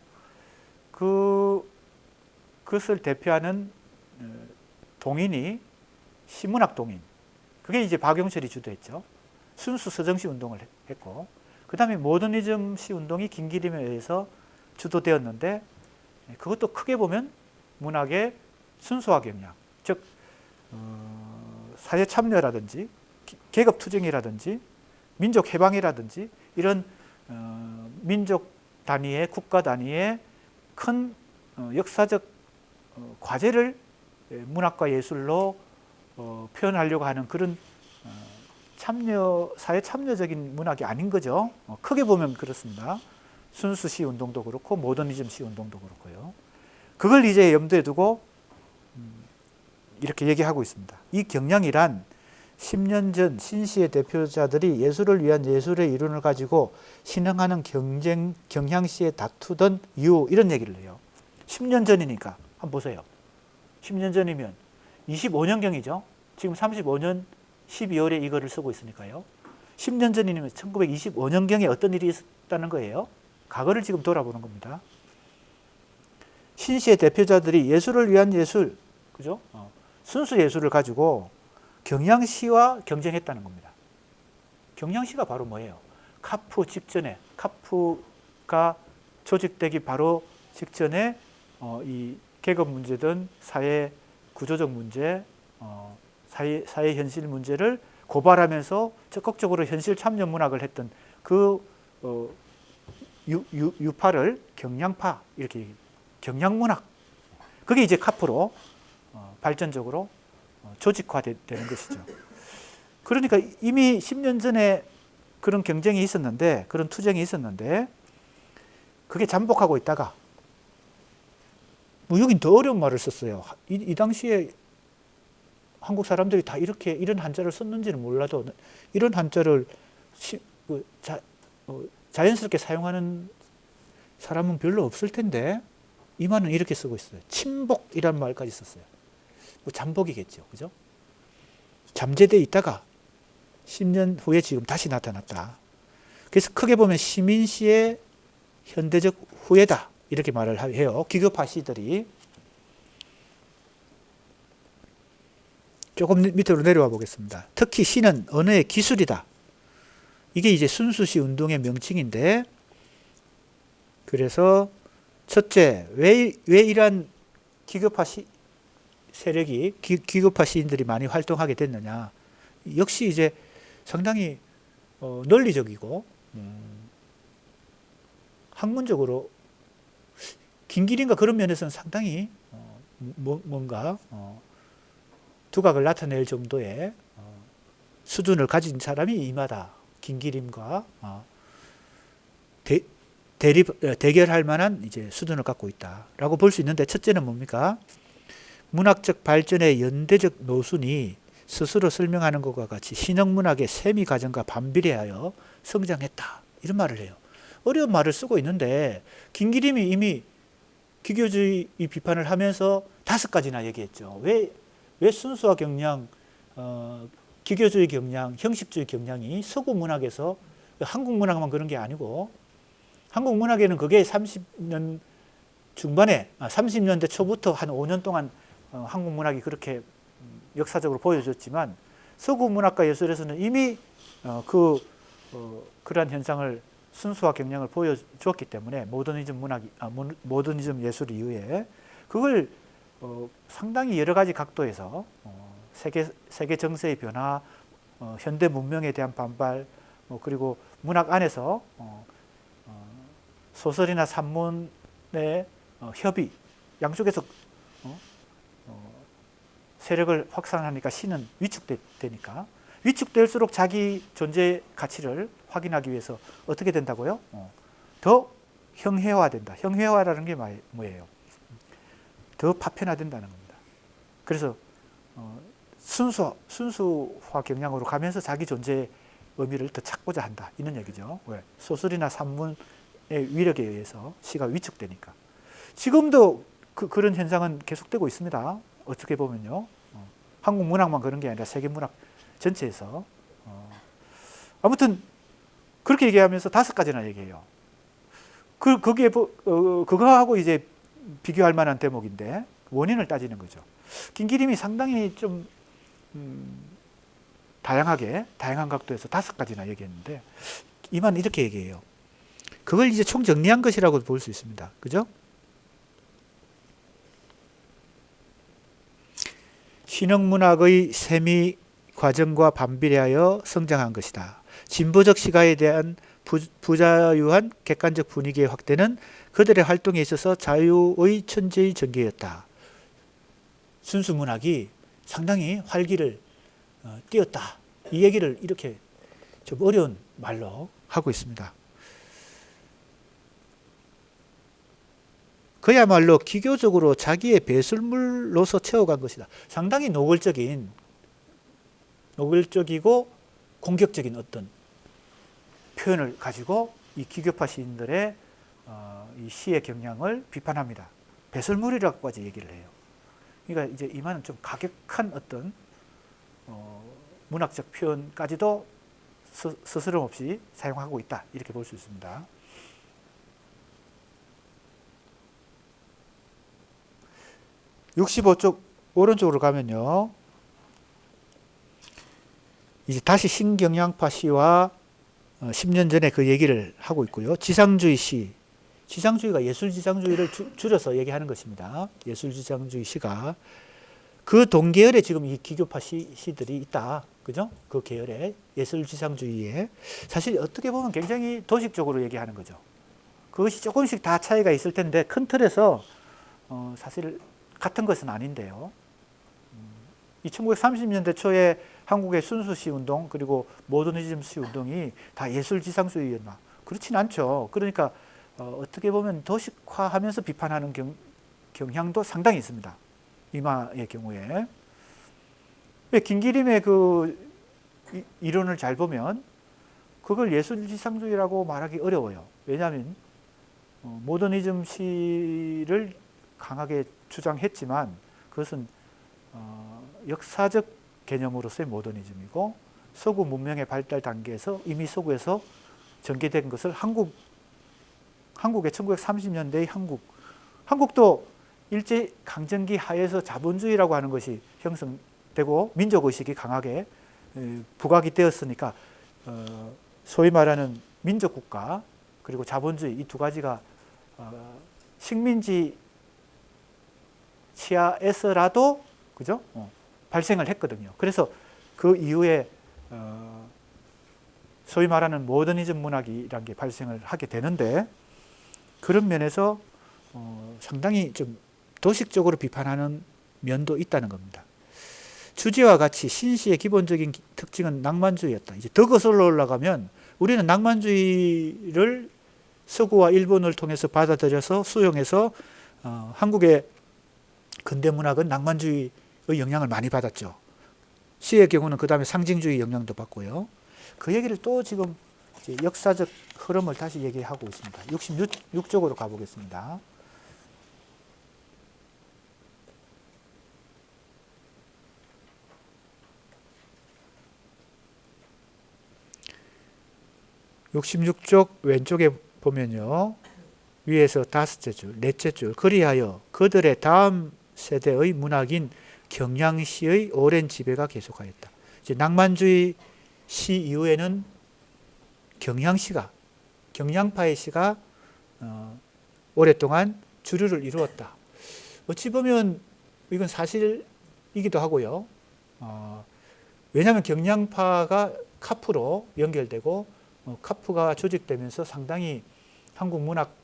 Speaker 1: 그것을 대표하는 동인이 시문학 동인, 그게 이제 박용철이 주도했죠. 순수 서정시 운동을 했고, 그 다음에 모더니즘 시 운동이 김기림에 의해서 주도되었는데, 그것도 크게 보면 문학의 순수화 경향, 즉 사회 참여라든지 계급 투쟁이라든지 민족 해방이라든지 이런 민족 단위의 국가 단위의 큰 역사적 과제를 문학과 예술로 표현하려고 하는 그런 사회 참여적인 문학이 아닌 거죠. 크게 보면 그렇습니다. 순수 시 운동도 그렇고 모더니즘 시 운동도 그렇고요. 그걸 이제 염두에 두고 이렇게 얘기하고 있습니다. 이 경향이란 10년 전 신시의 대표자들이 예술을 위한 예술의 이론을 가지고 신흥하는 경향시에 다투던 이유, 이런 얘기를 해요. 10년 전이니까 한번 보세요. 10년 전이면 25년경이죠. 지금 35년 12월에 이거를 쓰고 있으니까요. 10년 전이면 1925년경에 어떤 일이 있었다는 거예요. 과거를 지금 돌아보는 겁니다. 신시의 대표자들이 예술을 위한 예술, 그죠? 순수 예술을 가지고 경향시와 경쟁했다는 겁니다. 경향시가 바로 뭐예요? 카프 직전에, 카프가 조직되기 바로 직전에 이 계급 문제든 사회 구조적 문제, 사회 현실 문제를 고발하면서 적극적으로 현실 참여 문학을 했던 그 유파를 경향파, 이렇게 얘기해요. 경향문학. 그게 이제 카프로 발전적으로 조직화되는 것이죠. 그러니까 이미 10년 전에 그런 경쟁이 있었는데, 그런 투쟁이 있었는데, 그게 잠복하고 있다가, 뭐 여긴 더 어려운 말을 썼어요. 이 당시에 한국 사람들이 다 이런 한자를 썼는지는 몰라도, 이런 한자를 자연스럽게 사용하는 사람은 별로 없을 텐데, 이 말은 이렇게 쓰고 있어요. 침복이라는 말까지 썼어요. 뭐 잠복이겠죠. 그죠? 잠재되어 있다가 10년 후에 지금 다시 나타났다. 그래서 크게 보면 시민시의 현대적 후예다. 이렇게 말을 해요. 기교파 시들이. 조금 밑으로 내려와 보겠습니다. 특히 시는 언어의 기술이다. 이게 이제 순수시 운동의 명칭인데, 그래서 첫째, 왜 이러한 기교파 세력이, 기교파 시인들이 많이 활동하게 됐느냐. 역시 이제 상당히 논리적이고 학문적으로 김기림과 그런 면에서는 상당히 뭔가 두각을 나타낼 정도의 수준을 가진 사람이 이마다. 김기림과 대결할 만한 이제 수준을 갖고 있다라고 볼 수 있는데, 첫째는 뭡니까? 문학적 발전의 연대적 노순이 스스로 설명하는 것과 같이 신흥문학의 세미 과정과 반비례하여 성장했다. 이런 말을 해요. 어려운 말을 쓰고 있는데, 김기림이 이미 기교주의 비판을 하면서 5가지나 얘기했죠. 왜 순수화 경향, 기교주의 경향, 형식주의 경향이 서구 문학에서, 한국 문학만 그런 게 아니고, 한국 문학에는 그게 30년 중반에, 30년대 초부터 한 5년 동안 한국 문학이 그렇게 역사적으로 보여줬지만, 서구 문학과 예술에서는 이미 그러한 현상을, 순수화 경향을 보여주었기 때문에, 모더니즘 예술 이후에 그걸 상당히 여러 가지 각도에서 세계 정세의 변화, 현대 문명에 대한 반발, 그리고 문학 안에서 소설이나 산문의 협의, 양쪽에서 세력을 확산하니까 시는 위축되니까, 위축될수록 자기 존재 가치를 확인하기 위해서 어떻게 된다고요? 더 형해화된다. 형해화라는 게 뭐예요? 더 파편화된다는 겁니다. 그래서 순수화 경향으로 가면서 자기 존재의 의미를 더 찾고자 한다. 이런 얘기죠. 왜? 소설이나 산문의 위력에 의해서 시가 위축되니까. 지금도 그런 현상은 계속되고 있습니다. 어떻게 보면요. 한국 문학만 그런 게 아니라 세계 문학 전체에서. 아무튼 그렇게 얘기하면서 5가지나 얘기해요. 거기에 그거하고 이제 비교할 만한 대목인데, 원인을 따지는 거죠. 김기림이 상당히 좀 다양한 각도에서 5가지나 얘기했는데, 이만 이렇게 얘기해요. 그걸 이제 총정리한 것이라고 볼 수 있습니다. 그죠? 신흥문학의 세미 과정과 반비례하여 성장한 것이다. 진보적 시가에 대한 부자유한 객관적 분위기의 확대는 그들의 활동에 있어서 자유의 천재의 전개였다. 순수 문학이 상당히 활기를 띄었다. 이 얘기를 이렇게 좀 어려운 말로 하고 있습니다. 그야말로 기교적으로 자기의 배설물로서 채워간 것이다. 상당히 노골적이고 공격적인 어떤 표현을 가지고 이 기교파 시인들의 이 시의 경향을 비판합니다. 배설물이라고까지 얘기를 해요. 그러니까 이제 이만은 좀 가격한 어떤 문학적 표현까지도 스스럼 없이 사용하고 있다. 이렇게 볼 수 있습니다. (65쪽) 오른쪽으로 가면요. 이제 다시 신경향파 시와 10년 전에 그 얘기를 하고 있고요. 지상주의 시. 지상주의가 예술지상주의를 줄여서 얘기하는 것입니다. 예술지상주의 시가. 그 동계열에 지금 이 기교파 시들이 있다. 그죠? 그 계열에 예술지상주의에. 사실 어떻게 보면 굉장히 도식적으로 얘기하는 거죠. 그것이 조금씩 다 차이가 있을 텐데 큰 틀에서 사실 같은 것은 아닌데요. 이 1930년대 초에 한국의 순수시 운동 그리고 모더니즘 시 운동이 다 예술지상주의였나? 그렇진 않죠. 그러니까 어떻게 보면 도식화하면서 비판하는 경향도 상당히 있습니다. 이마의 경우에. 김기림의 그 이론을 잘 보면 그걸 예술지상주의라고 말하기 어려워요. 왜냐하면 모더니즘 시를 강하게 주장했지만 그것은 역사적 개념으로서의 모더니즘이고 서구 문명의 발달 단계에서 이미 서구에서 전개된 것을 한국의 1930년대의 한국도 일제 강점기 하에서 자본주의라고 하는 것이 형성되고 민족의식이 강하게 부각이 되었으니까 소위 말하는 민족국가 그리고 자본주의 이 두 가지가 식민지 치하에서라도 그죠? 발생을 했거든요. 그래서 그 이후에 소위 말하는 모더니즘 문학이라는 게 발생을 하게 되는데 그런 면에서 상당히 좀 도식적으로 비판하는 면도 있다는 겁니다. 주제와 같이 신시의 기본적인 특징은 낭만주의였다. 이제 더 거슬러 올라가면 우리는 낭만주의를 서구와 일본을 통해서 받아들여서 수용해서 한국의 근대 문학은 낭만주의의 영향을 많이 받았죠. 시의 경우는 그 다음에 상징주의 영향도 받고요. 그 얘기를 또 지금 이제 역사적 흐름을 다시 얘기하고 있습니다. 66쪽으로 가보겠습니다. (66쪽) 왼쪽에 보면요. 위에서 다섯째 줄, 넷째 줄. 그리하여 그들의 다음 세대의 문학인 경향시의 오랜 지배가 계속하였다. 이제 낭만주의 시 이후에는 경향파의 시가 오랫동안 주류를 이루었다. 어찌 보면 이건 사실이기도 하고요. 왜냐하면 경향파가 카프로 연결되고 카프가 조직되면서 상당히 한국 문학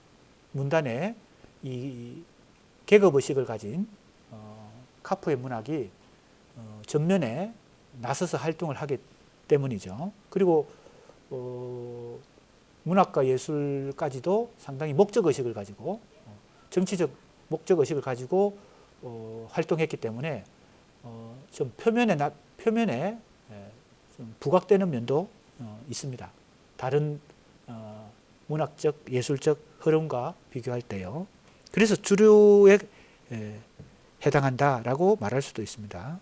Speaker 1: 문단에 이 계급의식을 가진 카프의 문학이 전면에 나서서 활동을 하기 때문이죠. 그리고 문학과 예술까지도 상당히 목적의식을 가지고 정치적 목적의식을 가지고 활동했기 때문에 좀 표면에 좀 부각되는 면도 있습니다. 다른 문학적, 예술적 흐름과 비교할 때요. 그래서 주류에 해당한다라고 말할 수도 있습니다.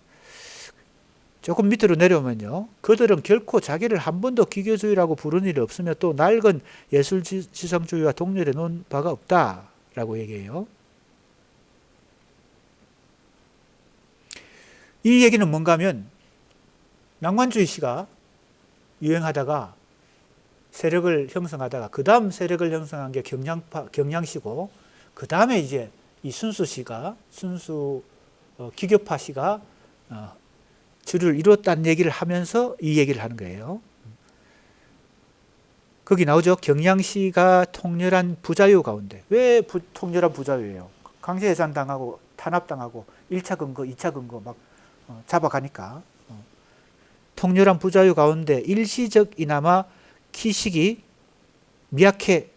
Speaker 1: 조금 밑으로 내려오면요. 그들은 결코 자기를 한 번도 기교주의라고 부른 일이 없으며 또 낡은 예술지상주의와 동렬해 놓은 바가 없다라고 얘기해요. 이 얘기는 뭔가 하면 낭만주의 시가 유행하다가 세력을 형성하다가 그 다음 세력을 형성한 게 경향시고 그 다음에 이제 이 순수 기교파 시가 주를 이뤘다는 얘기를 하면서 이 얘기를 하는 거예요. 거기 나오죠. 경향시가 통렬한 부자유 가운데. 왜 통렬한 부자유예요? 강제해산당하고 탄압당하고 1차 근거, 2차 근거 막 잡아가니까 통렬한 부자유 가운데 일시적이나마 기식이 미약해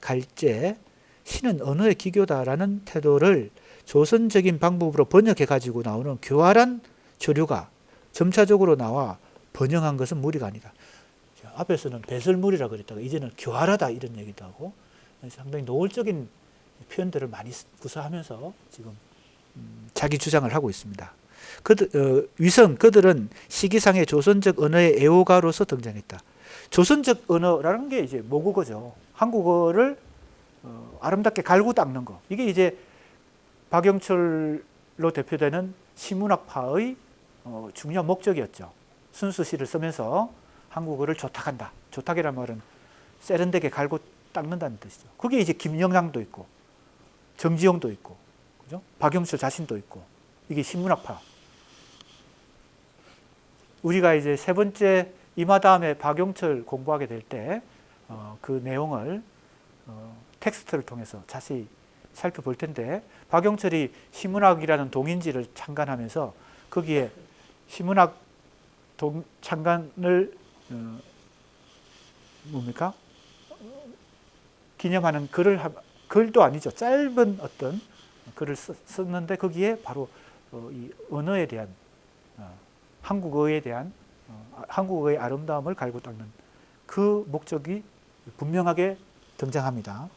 Speaker 1: 갈제 신은 언어의 기교다라는 태도를 조선적인 방법으로 번역해 가지고 나오는 교활한 조류가 점차적으로 나와 번영한 것은 무리가 아니다. 앞에서는 배설물이라 그랬다가 이제는 교활하다 이런 얘기도 하고 상당히 노골적인 표현들을 많이 구사하면서 지금 자기 주장을 하고 있습니다. 위선 그들은 시기상의 조선적 언어의 애호가로서 등장했다. 조선적 언어라는 게 이제 모국어죠. 한국어를 아름답게 갈고 닦는 거. 이게 이제 박영철로 대표되는 시문학파의 중요한 목적이었죠. 순수시를 쓰면서 한국어를 조탁한다. 조탁이란 말은 세련되게 갈고 닦는다는 뜻이죠. 그게 이제 김영랑도 있고 정지용도 있고 그죠? 박영철 자신도 있고 이게 신문학파. 우리가 이제 세 번째 임하 다음에 박영철 공부하게 될 때 그 내용을 텍스트를 통해서 자세히 살펴볼 텐데 박영철이 신문학이라는 동인지를 창간하면서 거기에 신문학 창간을 뭡니까? 기념하는 글도 아니죠. 짧은 어떤 글을 썼는데 거기에 바로 이 언어에 대한 한국어에 대한 한국어의 아름다움을 갈고 닦는 그 목적이 분명하게 등장합니다.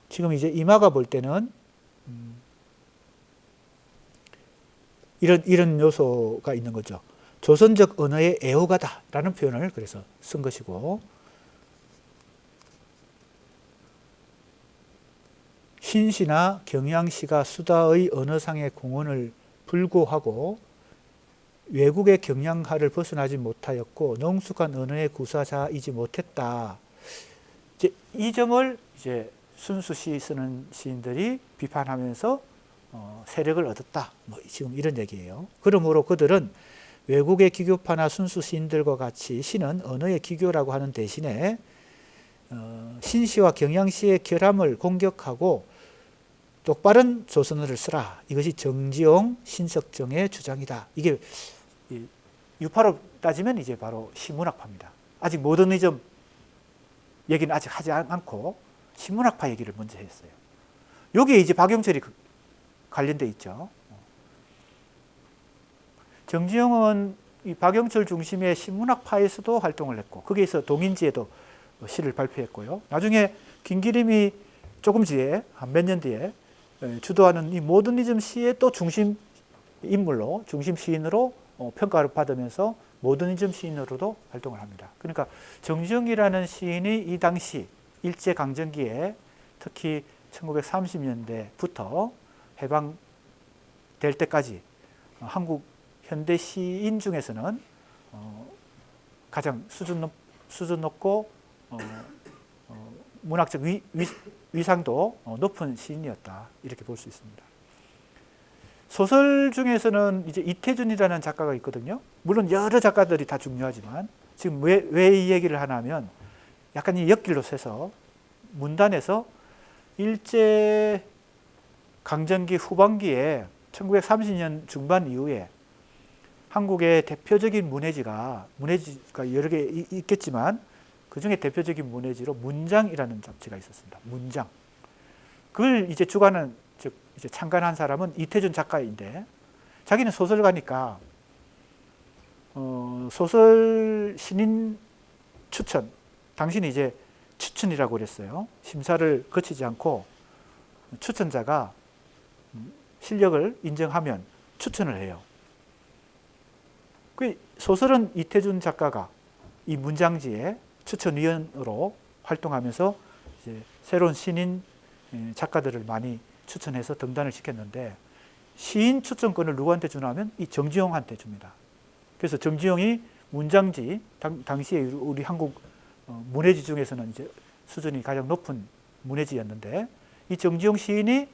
Speaker 1: 지금 이제 임하가 볼 때는 이런 요소가 있는 거죠. 조선적 언어의 애호가다라는 표현을 그래서 쓴 것이고 신시나 경양시가 수다의 언어상의 공헌을 불고하고 외국의 경양하를 벗어나지 못하였고 능숙한 언어의 구사자이지 못했다. 이제 이 점을 이제 순수시 쓰는 시인들이 비판하면서 세력을 얻었다. 뭐 지금 이런 얘기예요. 그러므로 그들은 외국의 기교파나 순수 시인들과 같이 시는 언어의 기교라고 하는 대신에 신시와 경양시의 결함을 공격하고 똑바른 조선어를 쓰라. 이것이 정지용, 신석정의 주장이다. 이게 유파로 따지면 이제 바로 신문학파입니다. 아직 모더니즘 얘기는 아직 하지 않고 신문학파 얘기를 먼저 했어요. 여기에 이제 박영철이 관련돼 있죠. 정지용은 이 박영철 중심의 신문학파에서도 활동을 했고 거기에서 동인지에도 시를 발표했고요. 나중에 김기림이 조금 뒤에 한 몇 년 뒤에 주도하는 이 모더니즘 시의 또 중심 인물로 중심 시인으로 평가를 받으면서 모더니즘 시인으로도 활동을 합니다. 그러니까 정지용이라는 시인이 이 당시 일제강점기에 특히 1930년대부터 해방될 때까지 한국 현대 시인 중에서는 가장 수준 높고 문학적 위상도 높은 시인이었다. 이렇게 볼 수 있습니다. 소설 중에서는 이제 이태준이라는 작가가 있거든요. 물론 여러 작가들이 다 중요하지만 지금 왜 이 얘기를 하냐면 약간 이 옆길로 새서 문단에서 일제 강점기 후반기에 1930년 중반 이후에 한국의 대표적인 문해지가 여러 개 있겠지만 그 중에 대표적인 문해지로 문장이라는 잡지가 있었습니다. 문장. 그걸 이제 주관한 즉 이제 창간한 사람은 이태준 작가인데 자기는 소설가니까 소설 신인 추천 당신이 이제 추천이라고 그랬어요. 심사를 거치지 않고 추천자가 실력을 인정하면 추천을 해요. 그 소설은 이태준 작가가 이 문장지에 추천위원으로 활동하면서 이제 새로운 신인 작가들을 많이 추천해서 등단을 시켰는데 시인 추천권을 누구한테 주냐면 이 정지용한테 줍니다. 그래서 정지용이 문장지 당시에 우리 한국 문해지 중에서는 이제 수준이 가장 높은 문해지였는데 이 정지용 시인이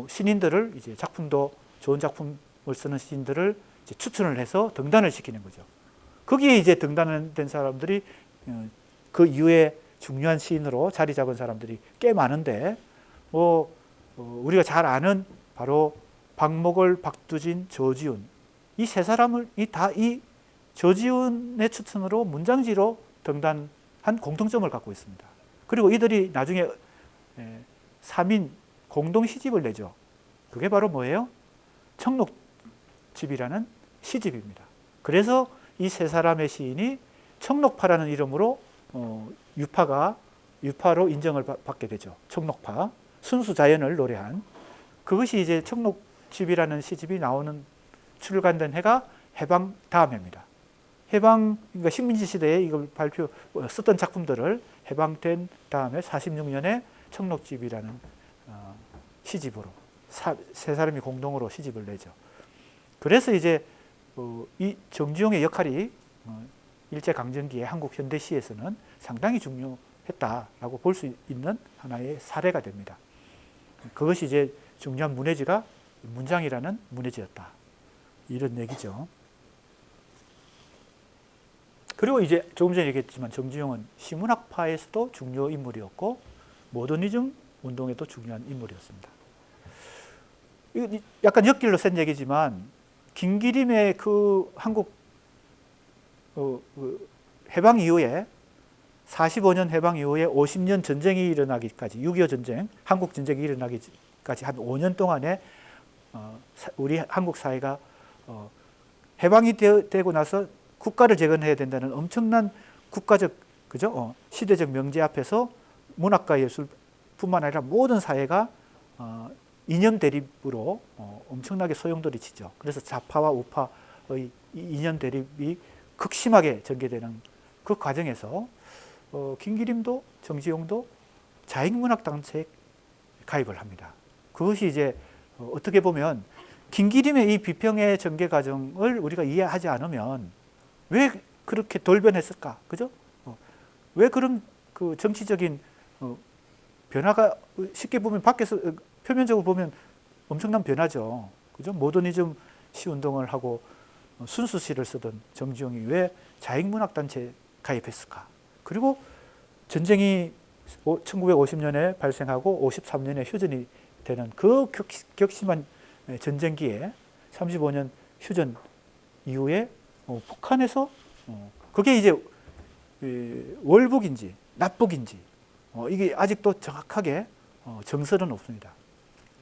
Speaker 1: 신인들을 이제 작품도 좋은 작품을 쓰는 시인들을 이제 추천을 해서 등단을 시키는 거죠. 거기에 이제 등단된 사람들이 그 이후에 중요한 시인으로 자리 잡은 사람들이 꽤 많은데 우리가 잘 아는 바로 박목월, 박두진, 조지훈 이 세 사람을 이 조지훈의 추천으로 문장지로 등단한 공통점을 갖고 있습니다. 그리고 이들이 나중에 3인 공동 시집을 내죠. 그게 바로 뭐예요? 청록집이라는 시집입니다. 그래서 이 세 사람의 시인이 청록파라는 이름으로 유파로 인정을 받게 되죠. 청록파, 순수자연을 노래한 그것이 이제 청록집이라는 시집이 출간된 해가 해방 다음 해입니다. 그러니까 식민지 시대에 이걸 썼던 작품들을 해방된 다음에 46년에 청록집이라는 시집으로 세 사람이 공동으로 시집을 내죠. 그래서 이제 이 정지용의 역할이 일제강점기의 한국 현대시에서는 상당히 중요했다라고 볼 수 있는 하나의 사례가 됩니다. 그것이 이제 중요한 문해지가 문장이라는 문해지였다. 이런 얘기죠. 그리고 이제 조금 전에 얘기했지만 정지용은 시문학파에서도 중요 인물이었고 모더니즘 운동에도 중요한 인물이었습니다. 이거 약간 엿길로 센 얘기지만 김기림의 그 한국 해방 이후에 45년 해방 이후에 50년 전쟁이 일어나기까지 6.25 전쟁, 한국 전쟁이 일어나기까지 한 5년 동안에 우리 한국 사회가 해방이 되고 나서 국가를 재건해야 된다는 엄청난 국가적 시대적 명제 앞에서 문학과 예술뿐만 아니라 모든 사회가 이념 대립으로 엄청나게 소용돌이치죠. 그래서 좌파와 우파의 이념 대립이 극심하게 전개되는 그 과정에서 김기림도 정지용도 자익문학단체에 가입을 합니다. 그것이 이제 어떻게 보면 김기림의 이 비평의 전개 과정을 우리가 이해하지 않으면 왜 그렇게 돌변했을까? 그죠? 왜 그런 그 정치적인 변화가 쉽게 보면 밖에서 표면적으로 보면 엄청난 변화죠. 그죠? 모더니즘 시 운동을 하고 순수시를 쓰던 정지용이 왜 자익문학단체에 가입했을까? 그리고 전쟁이 1950년에 발생하고 53년에 휴전이 되는 그 격심한 전쟁기에 35년 휴전 이후에 북한에서 그게 이제 월북인지 납북인지 이게 아직도 정확하게 정설은 없습니다.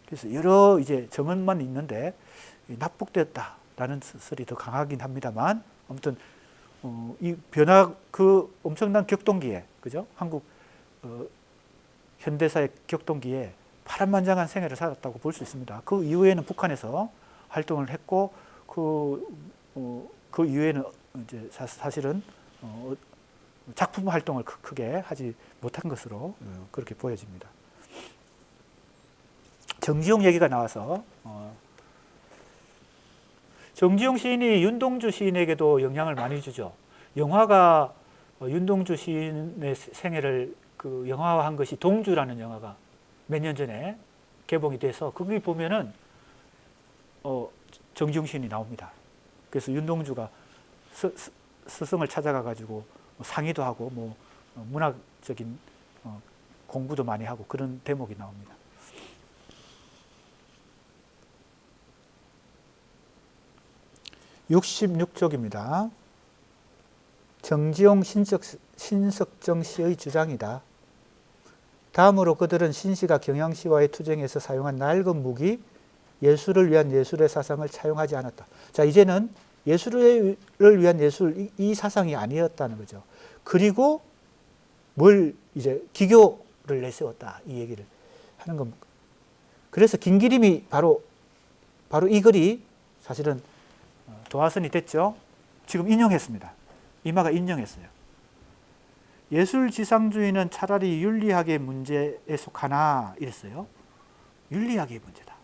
Speaker 1: 그래서 여러 이제 정언만 있는데 납북되었다라는 설이 더 강하긴 합니다만 아무튼 이 변화 그 엄청난 격동기에 그죠? 한국 현대사의 격동기에 파란만장한 생애를 살았다고 볼 수 있습니다. 그 이후에는 북한에서 활동을 했고 그 이후에는 이제 사실은 작품 활동을 크게 하지 못한 것으로 그렇게 보여집니다. 정지용 얘기가 나와서 정지용 시인이 윤동주 시인에게도 영향을 많이 주죠. 영화가 윤동주 시인의 생애를 그 영화화한 것이 동주라는 영화가 몇 년 전에 개봉이 돼서 거기 보면은 정지용 시인이 나옵니다. 그래서 윤동주가 스승을 찾아가 가지고 상의도 하고 뭐 문학적인 공부도 많이 하고 그런 대목이 나옵니다. (66쪽입니다) 정지용 신석정 시의 주장이다. 다음으로 그들은 신시가 경향시와의 투쟁에서 사용한 낡은 무기 예술을 위한 예술의 사상을 차용하지 않았다. 자, 이제는 예술을 위한 예술 이 사상이 아니었다는 거죠. 그리고 뭘 이제 기교를 내세웠다 이 얘기를 하는 겁니다. 그래서 김기림이 바로 이 글이 사실은 도화선이 됐죠. 지금 인용했습니다. 이마가 인용했어요. 예술지상주의는 차라리 윤리학의 문제에 속하나 이랬어요. 윤리학의 문제다.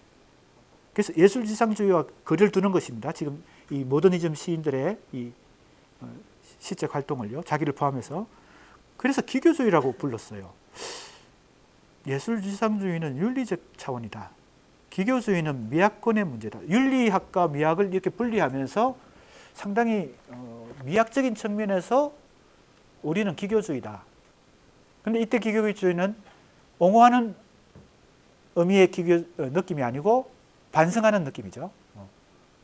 Speaker 1: 그래서 예술지상주의와 거리를 두는 것입니다. 지금 이 모더니즘 시인들의 이 시적 활동을요, 자기를 포함해서. 그래서 기교주의라고 불렀어요. 예술지상주의는 윤리적 차원이다. 기교주의는 미학권의 문제다. 윤리학과 미학을 이렇게 분리하면서 상당히 미학적인 측면에서 우리는 기교주의다. 그런데 이때 기교주의는 옹호하는 의미의 느낌이 아니고 반성하는 느낌이죠.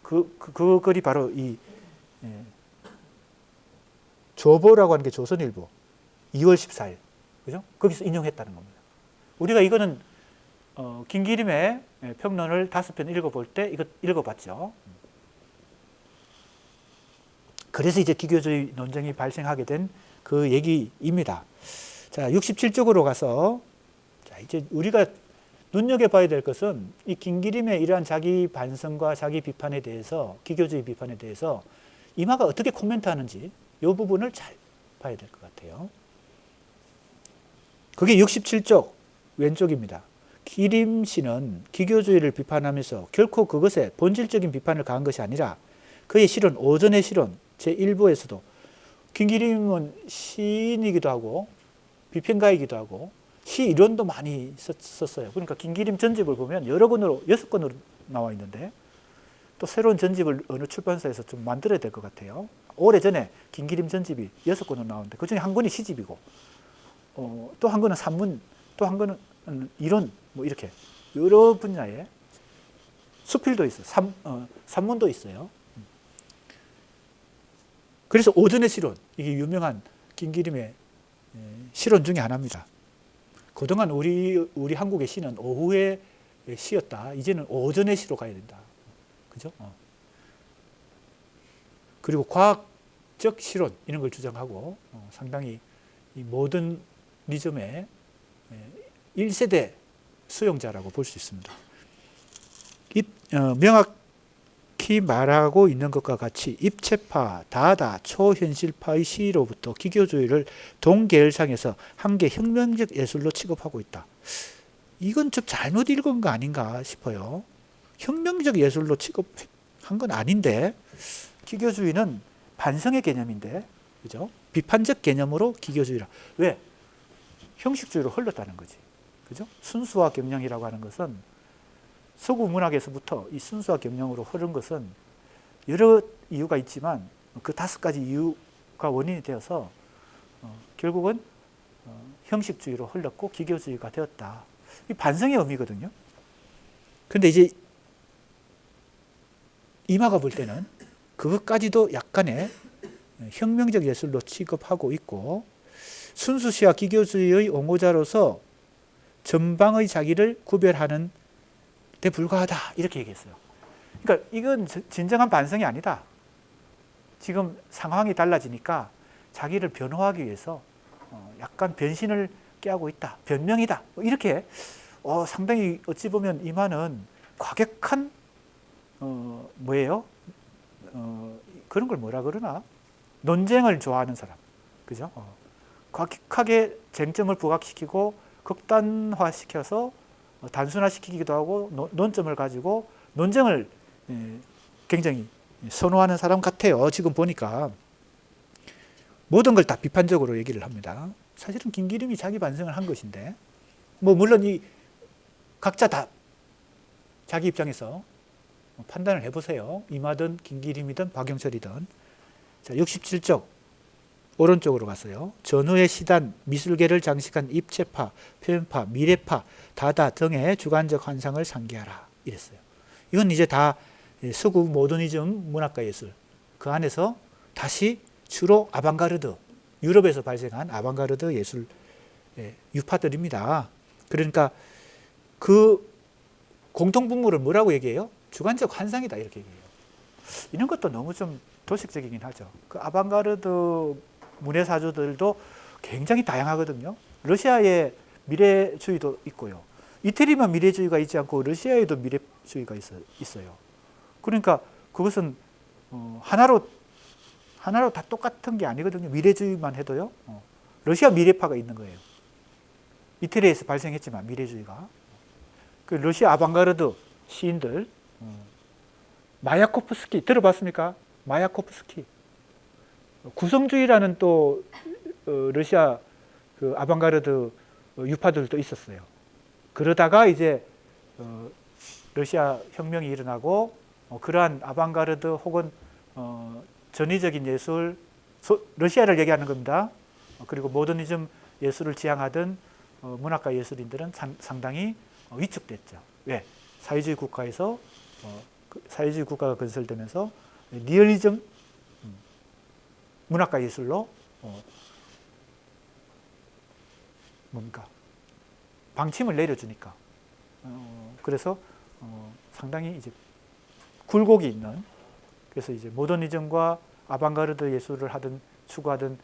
Speaker 1: 그 글이 바로 이 조보라고 하는 게 조선일보 2월 14일, 그죠? 거기서 인용했다는 겁니다. 우리가 이거는 김기림의 평론을 5편 읽어볼 때 이거 읽어봤죠. 그래서 이제 기교주의 논쟁이 발생하게 된 그 얘기입니다. 자, 67쪽으로 가서, 자, 이제 우리가 눈여겨봐야 될 것은 이 김기림의 이러한 자기 반성과 자기 비판에 대해서, 기교주의 비판에 대해서 이마가 어떻게 코멘트하는지 이 부분을 잘 봐야 될 것 같아요. 그게 67쪽 왼쪽입니다. 기림 씨는 기교주의를 비판하면서 결코 그것에 본질적인 비판을 가한 것이 아니라 그의 실은 오전의 실론 제1부에서도, 김기림은 시인이기도 하고 비평가이기도 하고 시 이론도 많이 썼어요. 그러니까 김기림 전집을 보면 여러 권으로 6권으로 나와 있는데, 또 새로운 전집을 어느 출판사에서 좀 만들어야 될 것 같아요. 오래전에 김기림 전집이 6권으로 나오는데 그중에 한 권이 시집이고, 또 한 권은 산문, 또 한 권은 이론, 뭐 이렇게 여러 분야의 수필도 있어요. 산문도 있어요. 그래서 오전의 실론, 이게 유명한 김기림의 실론 중에 하나입니다. 그동안 우리 한국의 시는 오후의 시였다. 이제는 오전의 시로 가야 된다. 그죠? 그리고 과학적 실론 이런 걸 주장하고 상당히 이 모더니즘의 1세대 수용자라고 볼 수 있습니다. 명확히 말하고 있는 것과 같이 입체파, 다다, 초현실파의 시로부터 기교주의를 동계열상에서 한계 혁명적 예술로 취급하고 있다. 이건 좀 잘못 읽은 거 아닌가 싶어요. 혁명적 예술로 취급한 건 아닌데, 기교주의는 반성의 개념인데, 그죠? 비판적 개념으로 기교주의라. 왜? 형식주의로 흘렀다는 거지. 그죠? 순수화 경영이라고 하는 것은 서구 문학에서부터 이 순수화 경영으로 흐른 것은 여러 이유가 있지만 그 5가지 이유가 원인이 되어서 결국은 형식주의로 흘렀고 기교주의가 되었다. 이 반성의 의미거든요. 그런데 이제 이마가 볼 때는 그것까지도 약간의 혁명적 예술로 취급하고 있고, 순수시와 기교주의의 옹호자로서 전방의 자기를 구별하는 데 불과하다, 이렇게 얘기했어요. 그러니까 이건 진정한 반성이 아니다. 지금 상황이 달라지니까 자기를 변호하기 위해서 약간 변신을 꾀하고 있다, 변명이다, 이렇게 상당히 어찌 보면 이마는 과격한 뭐예요? 그런 걸 뭐라 그러나? 논쟁을 좋아하는 사람, 그죠? 과격하게 쟁점을 부각시키고 극단화시켜서 단순화시키기도 하고 논점을 가지고 논쟁을 굉장히 선호하는 사람 같아요. 지금 보니까 모든 걸 다 비판적으로 얘기를 합니다. 사실은 김기림이 자기 반성을 한 것인데, 뭐 물론 이 각자 다 자기 입장에서 판단을 해보세요. 이마든 김기림이든 박영철이든. 자, 67쪽 오른쪽으로 갔어요. 전후의 시단, 미술계를 장식한 입체파, 표현파, 미래파, 다다 등의 주관적 환상을 상기하라, 이랬어요. 이건 이제 다 서구 모더니즘 문학과 예술, 그 안에서 다시 주로 아방가르드, 유럽에서 발생한 아방가르드 예술 유파들입니다. 그러니까 그 공통분모를 뭐라고 얘기해요? 주관적 환상이다, 이렇게 얘기해요. 이런 것도 너무 좀 도식적이긴 하죠. 그 아방가르드 문예사주들도 굉장히 다양하거든요. 러시아의 미래주의도 있고요. 이태리만 미래주의가 있지 않고 러시아에도 미래주의가 있어요. 그러니까 그것은 하나로 다 똑같은 게 아니거든요. 미래주의만 해도요. 러시아 미래파가 있는 거예요. 이태리에서 발생했지만 미래주의가. 그 러시아 아방가르드 시인들, 마야코프스키 들어봤습니까? 마야코프스키. 구성주의라는 또 러시아 그 아방가르드 유파들도 있었어요. 그러다가 이제 러시아 혁명이 일어나고 그러한 아방가르드 혹은 전위적인 예술, 러시아를 얘기하는 겁니다. 그리고 모더니즘 예술을 지향하던 문학과 예술인들은 상당히 위축됐죠. 왜? 사회주의 국가에서 사회주의 국가가 건설되면서 리얼리즘 문학과 예술로 뭡니까? 방침을 내려주니까 그래서 상당히 이제 굴곡이 있는, 그래서 이제 모더니즘과 아방가르드 예술을 추구하던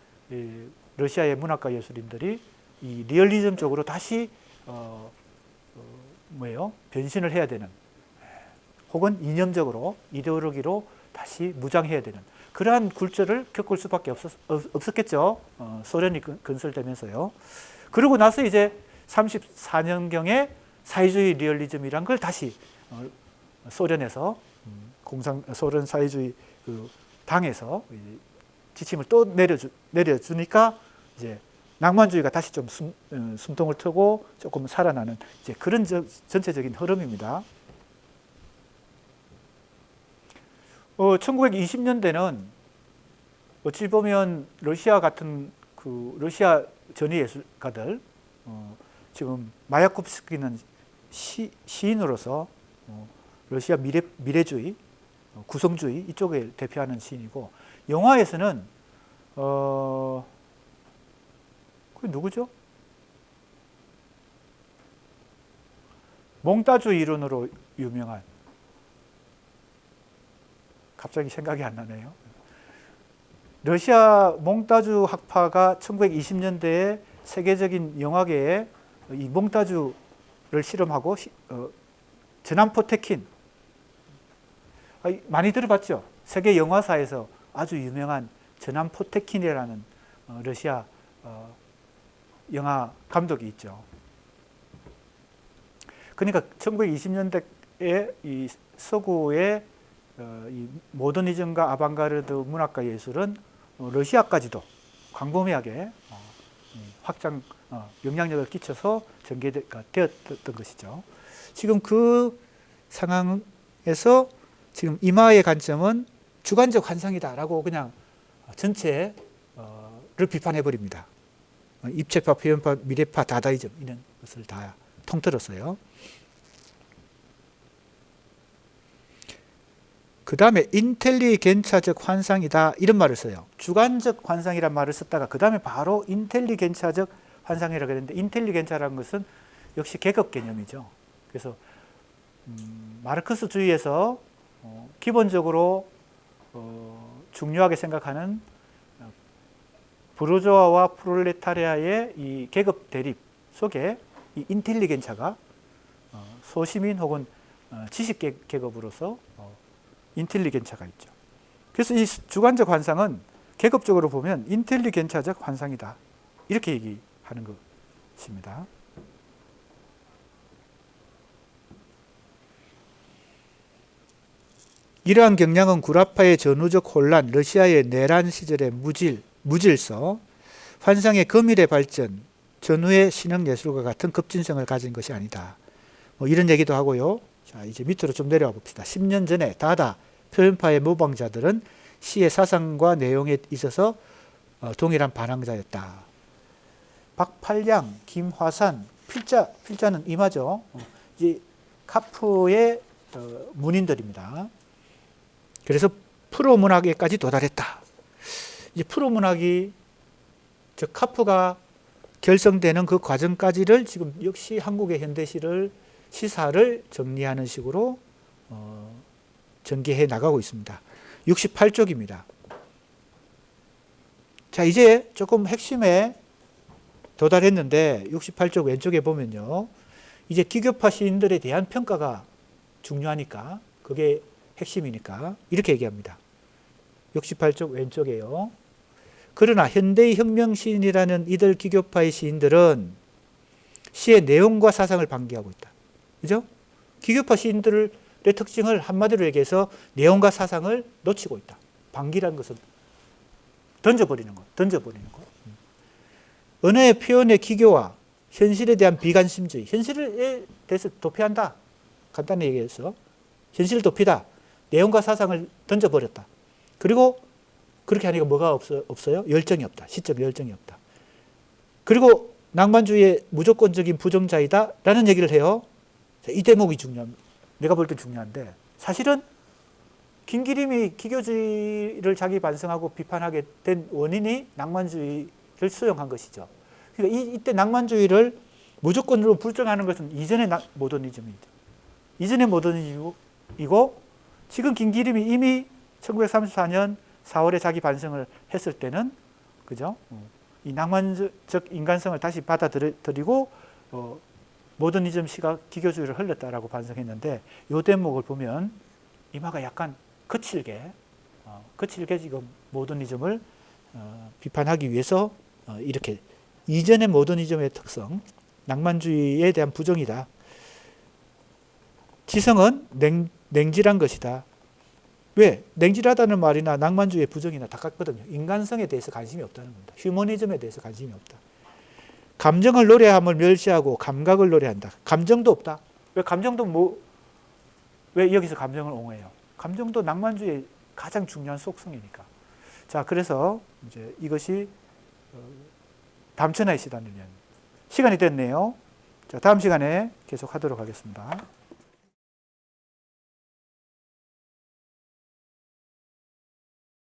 Speaker 1: 러시아의 문학과 예술인들이 이 리얼리즘 쪽으로 다시 변신을 해야 되는, 혹은 이념적으로 이데올로기로 다시 무장해야 되는 그러한 굴절을 겪을 수밖에 없었겠죠. 소련이 건설되면서요. 그러고 나서 이제 34년경에 사회주의 리얼리즘이란 걸 다시 소련에서 소련 사회주의 그 당에서 지침을 또 내려주니까 이제 낭만주의가 다시 좀 숨통을 트고 조금 살아나는 이제 그런 전체적인 흐름입니다. 1920년대는 어찌 보면 러시아 같은 러시아 전위 예술가들, 지금 마야콥스키는 시인으로서 러시아 미래주의, 구성주의 이쪽을 대표하는 시인이고, 영화에서는 그 누구죠? 몽따주 이론으로 유명한, 갑자기 생각이 안 나네요. 러시아 몽따주 학파가 1920년대에 세계적인 영화계에 이 몽따주를 실험하고 전함 포테킨, 많이 들어봤죠? 세계 영화사에서 아주 유명한 전함 포테킨이라는 러시아 영화 감독이 있죠. 그러니까 1920년대에 이 서구의 이 모더니즘과 아방가르드 문학과 예술은 러시아까지도 광범위하게 확장 영향력을 끼쳐서 전개가 되었던 것이죠. 지금 그 상황에서 지금 이마의 관점은 주관적 환상이다라고 그냥 전체를 비판해 버립니다. 입체파, 표현파, 미래파, 다다이즘 이런 것을 다 통틀었어요. 그 다음에 인텔리겐차적 환상이다 이런 말을 써요. 주관적 환상이란 말을 썼다가 그 다음에 바로 인텔리겐차적 환상이라고 했는데, 인텔리겐차라는 것은 역시 계급 개념이죠. 그래서 마르크스주의에서 기본적으로 중요하게 생각하는 부르주아와 프롤레타리아의 이 계급 대립 속에 이 인텔리겐차가 소시민 혹은 지식 계급으로서 인텔리겐차가 있죠. 그래서 이 주관적 환상은 계급적으로 보면 인텔리겐차적 환상이다 이렇게 얘기하는 것입니다. 이러한 경향은 구라파의 전후적 혼란, 러시아의 내란 시절의 무질서, 환상의 거밀의 발전, 전후의 신흥예술과 같은 급진성을 가진 것이 아니다. 이런 얘기도 하고요. 자, 이제 밑으로 좀 내려와 봅시다. 10년 전에 다다 표현파의 모방자들은 시의 사상과 내용에 있어서 동일한 반항자였다. 박팔량, 김화산, 필자는 이마죠. 이제 카프의 문인들입니다. 그래서 프로 문학에까지 도달했다. 이제 프로 문학이 즉 카프가 결성되는 그 과정까지를 지금 역시 한국의 시사를 정리하는 식으로 전개해 나가고 있습니다. 68쪽입니다. 자, 이제 조금 핵심에 도달했는데 68쪽 왼쪽에 보면요. 이제 기교파 시인들에 대한 평가가 중요하니까, 그게 핵심이니까 이렇게 얘기합니다. 68쪽 왼쪽에요. 그러나 현대의 혁명 시인이라는 이들 기교파의 시인들은 시의 내용과 사상을 방기하고 있다. 그죠? 기교파 시인들의 특징을 한마디로 얘기해서 내용과 사상을 놓치고 있다. 방기라는 것은 던져버리는 것. 언어의 표현의 기교와 현실에 대한 비관심주의, 현실에 대해서 도피한다. 간단히 얘기해서 현실 도피다. 내용과 사상을 던져버렸다. 그리고 그렇게 하니까 뭐가 없어요? 열정이 없다. 시적 열정이 없다. 그리고 낭만주의의 무조건적인 부정자이다 라는 얘기를 해요. 이 대목이 중요합니다. 내가 볼 때 중요한데 사실은 김기림이 기교주의를 자기 반성하고 비판하게 된 원인이 낭만주의를 수용한 것이죠. 그러니까 이때 낭만주의를 무조건으로 불정하는 것은 이전의 모더니즘이죠. 이전의 모더니즘이고 지금 김기림이 이미 1934년 4월에 자기 반성을 했을 때는 그죠? 이 낭만적 인간성을 다시 받아들이고 모더니즘 시각 기교주의를 흘렸다라고 반성했는데 이 대목을 보면 이마가 약간 거칠게 지금 모더니즘을 비판하기 위해서 이렇게 이전의 모더니즘의 특성, 낭만주의에 대한 부정이다. 지성은 냉질한 것이다. 왜? 냉질하다는 말이나 낭만주의의 부정이나 다 같거든요. 인간성에 대해서 관심이 없다는 겁니다. 휴머니즘에 대해서 관심이 없다. 감정을 노래함을 멸시하고 감각을 노래한다. 감정도 없다. 왜 감정도 왜 여기서 감정을 옹호해요? 감정도 낭만주의의 가장 중요한 속성이니까. 자, 그래서 이제 이것이 담천하의 시단이면 시간이 됐네요. 자, 다음 시간에 계속 하도록 하겠습니다.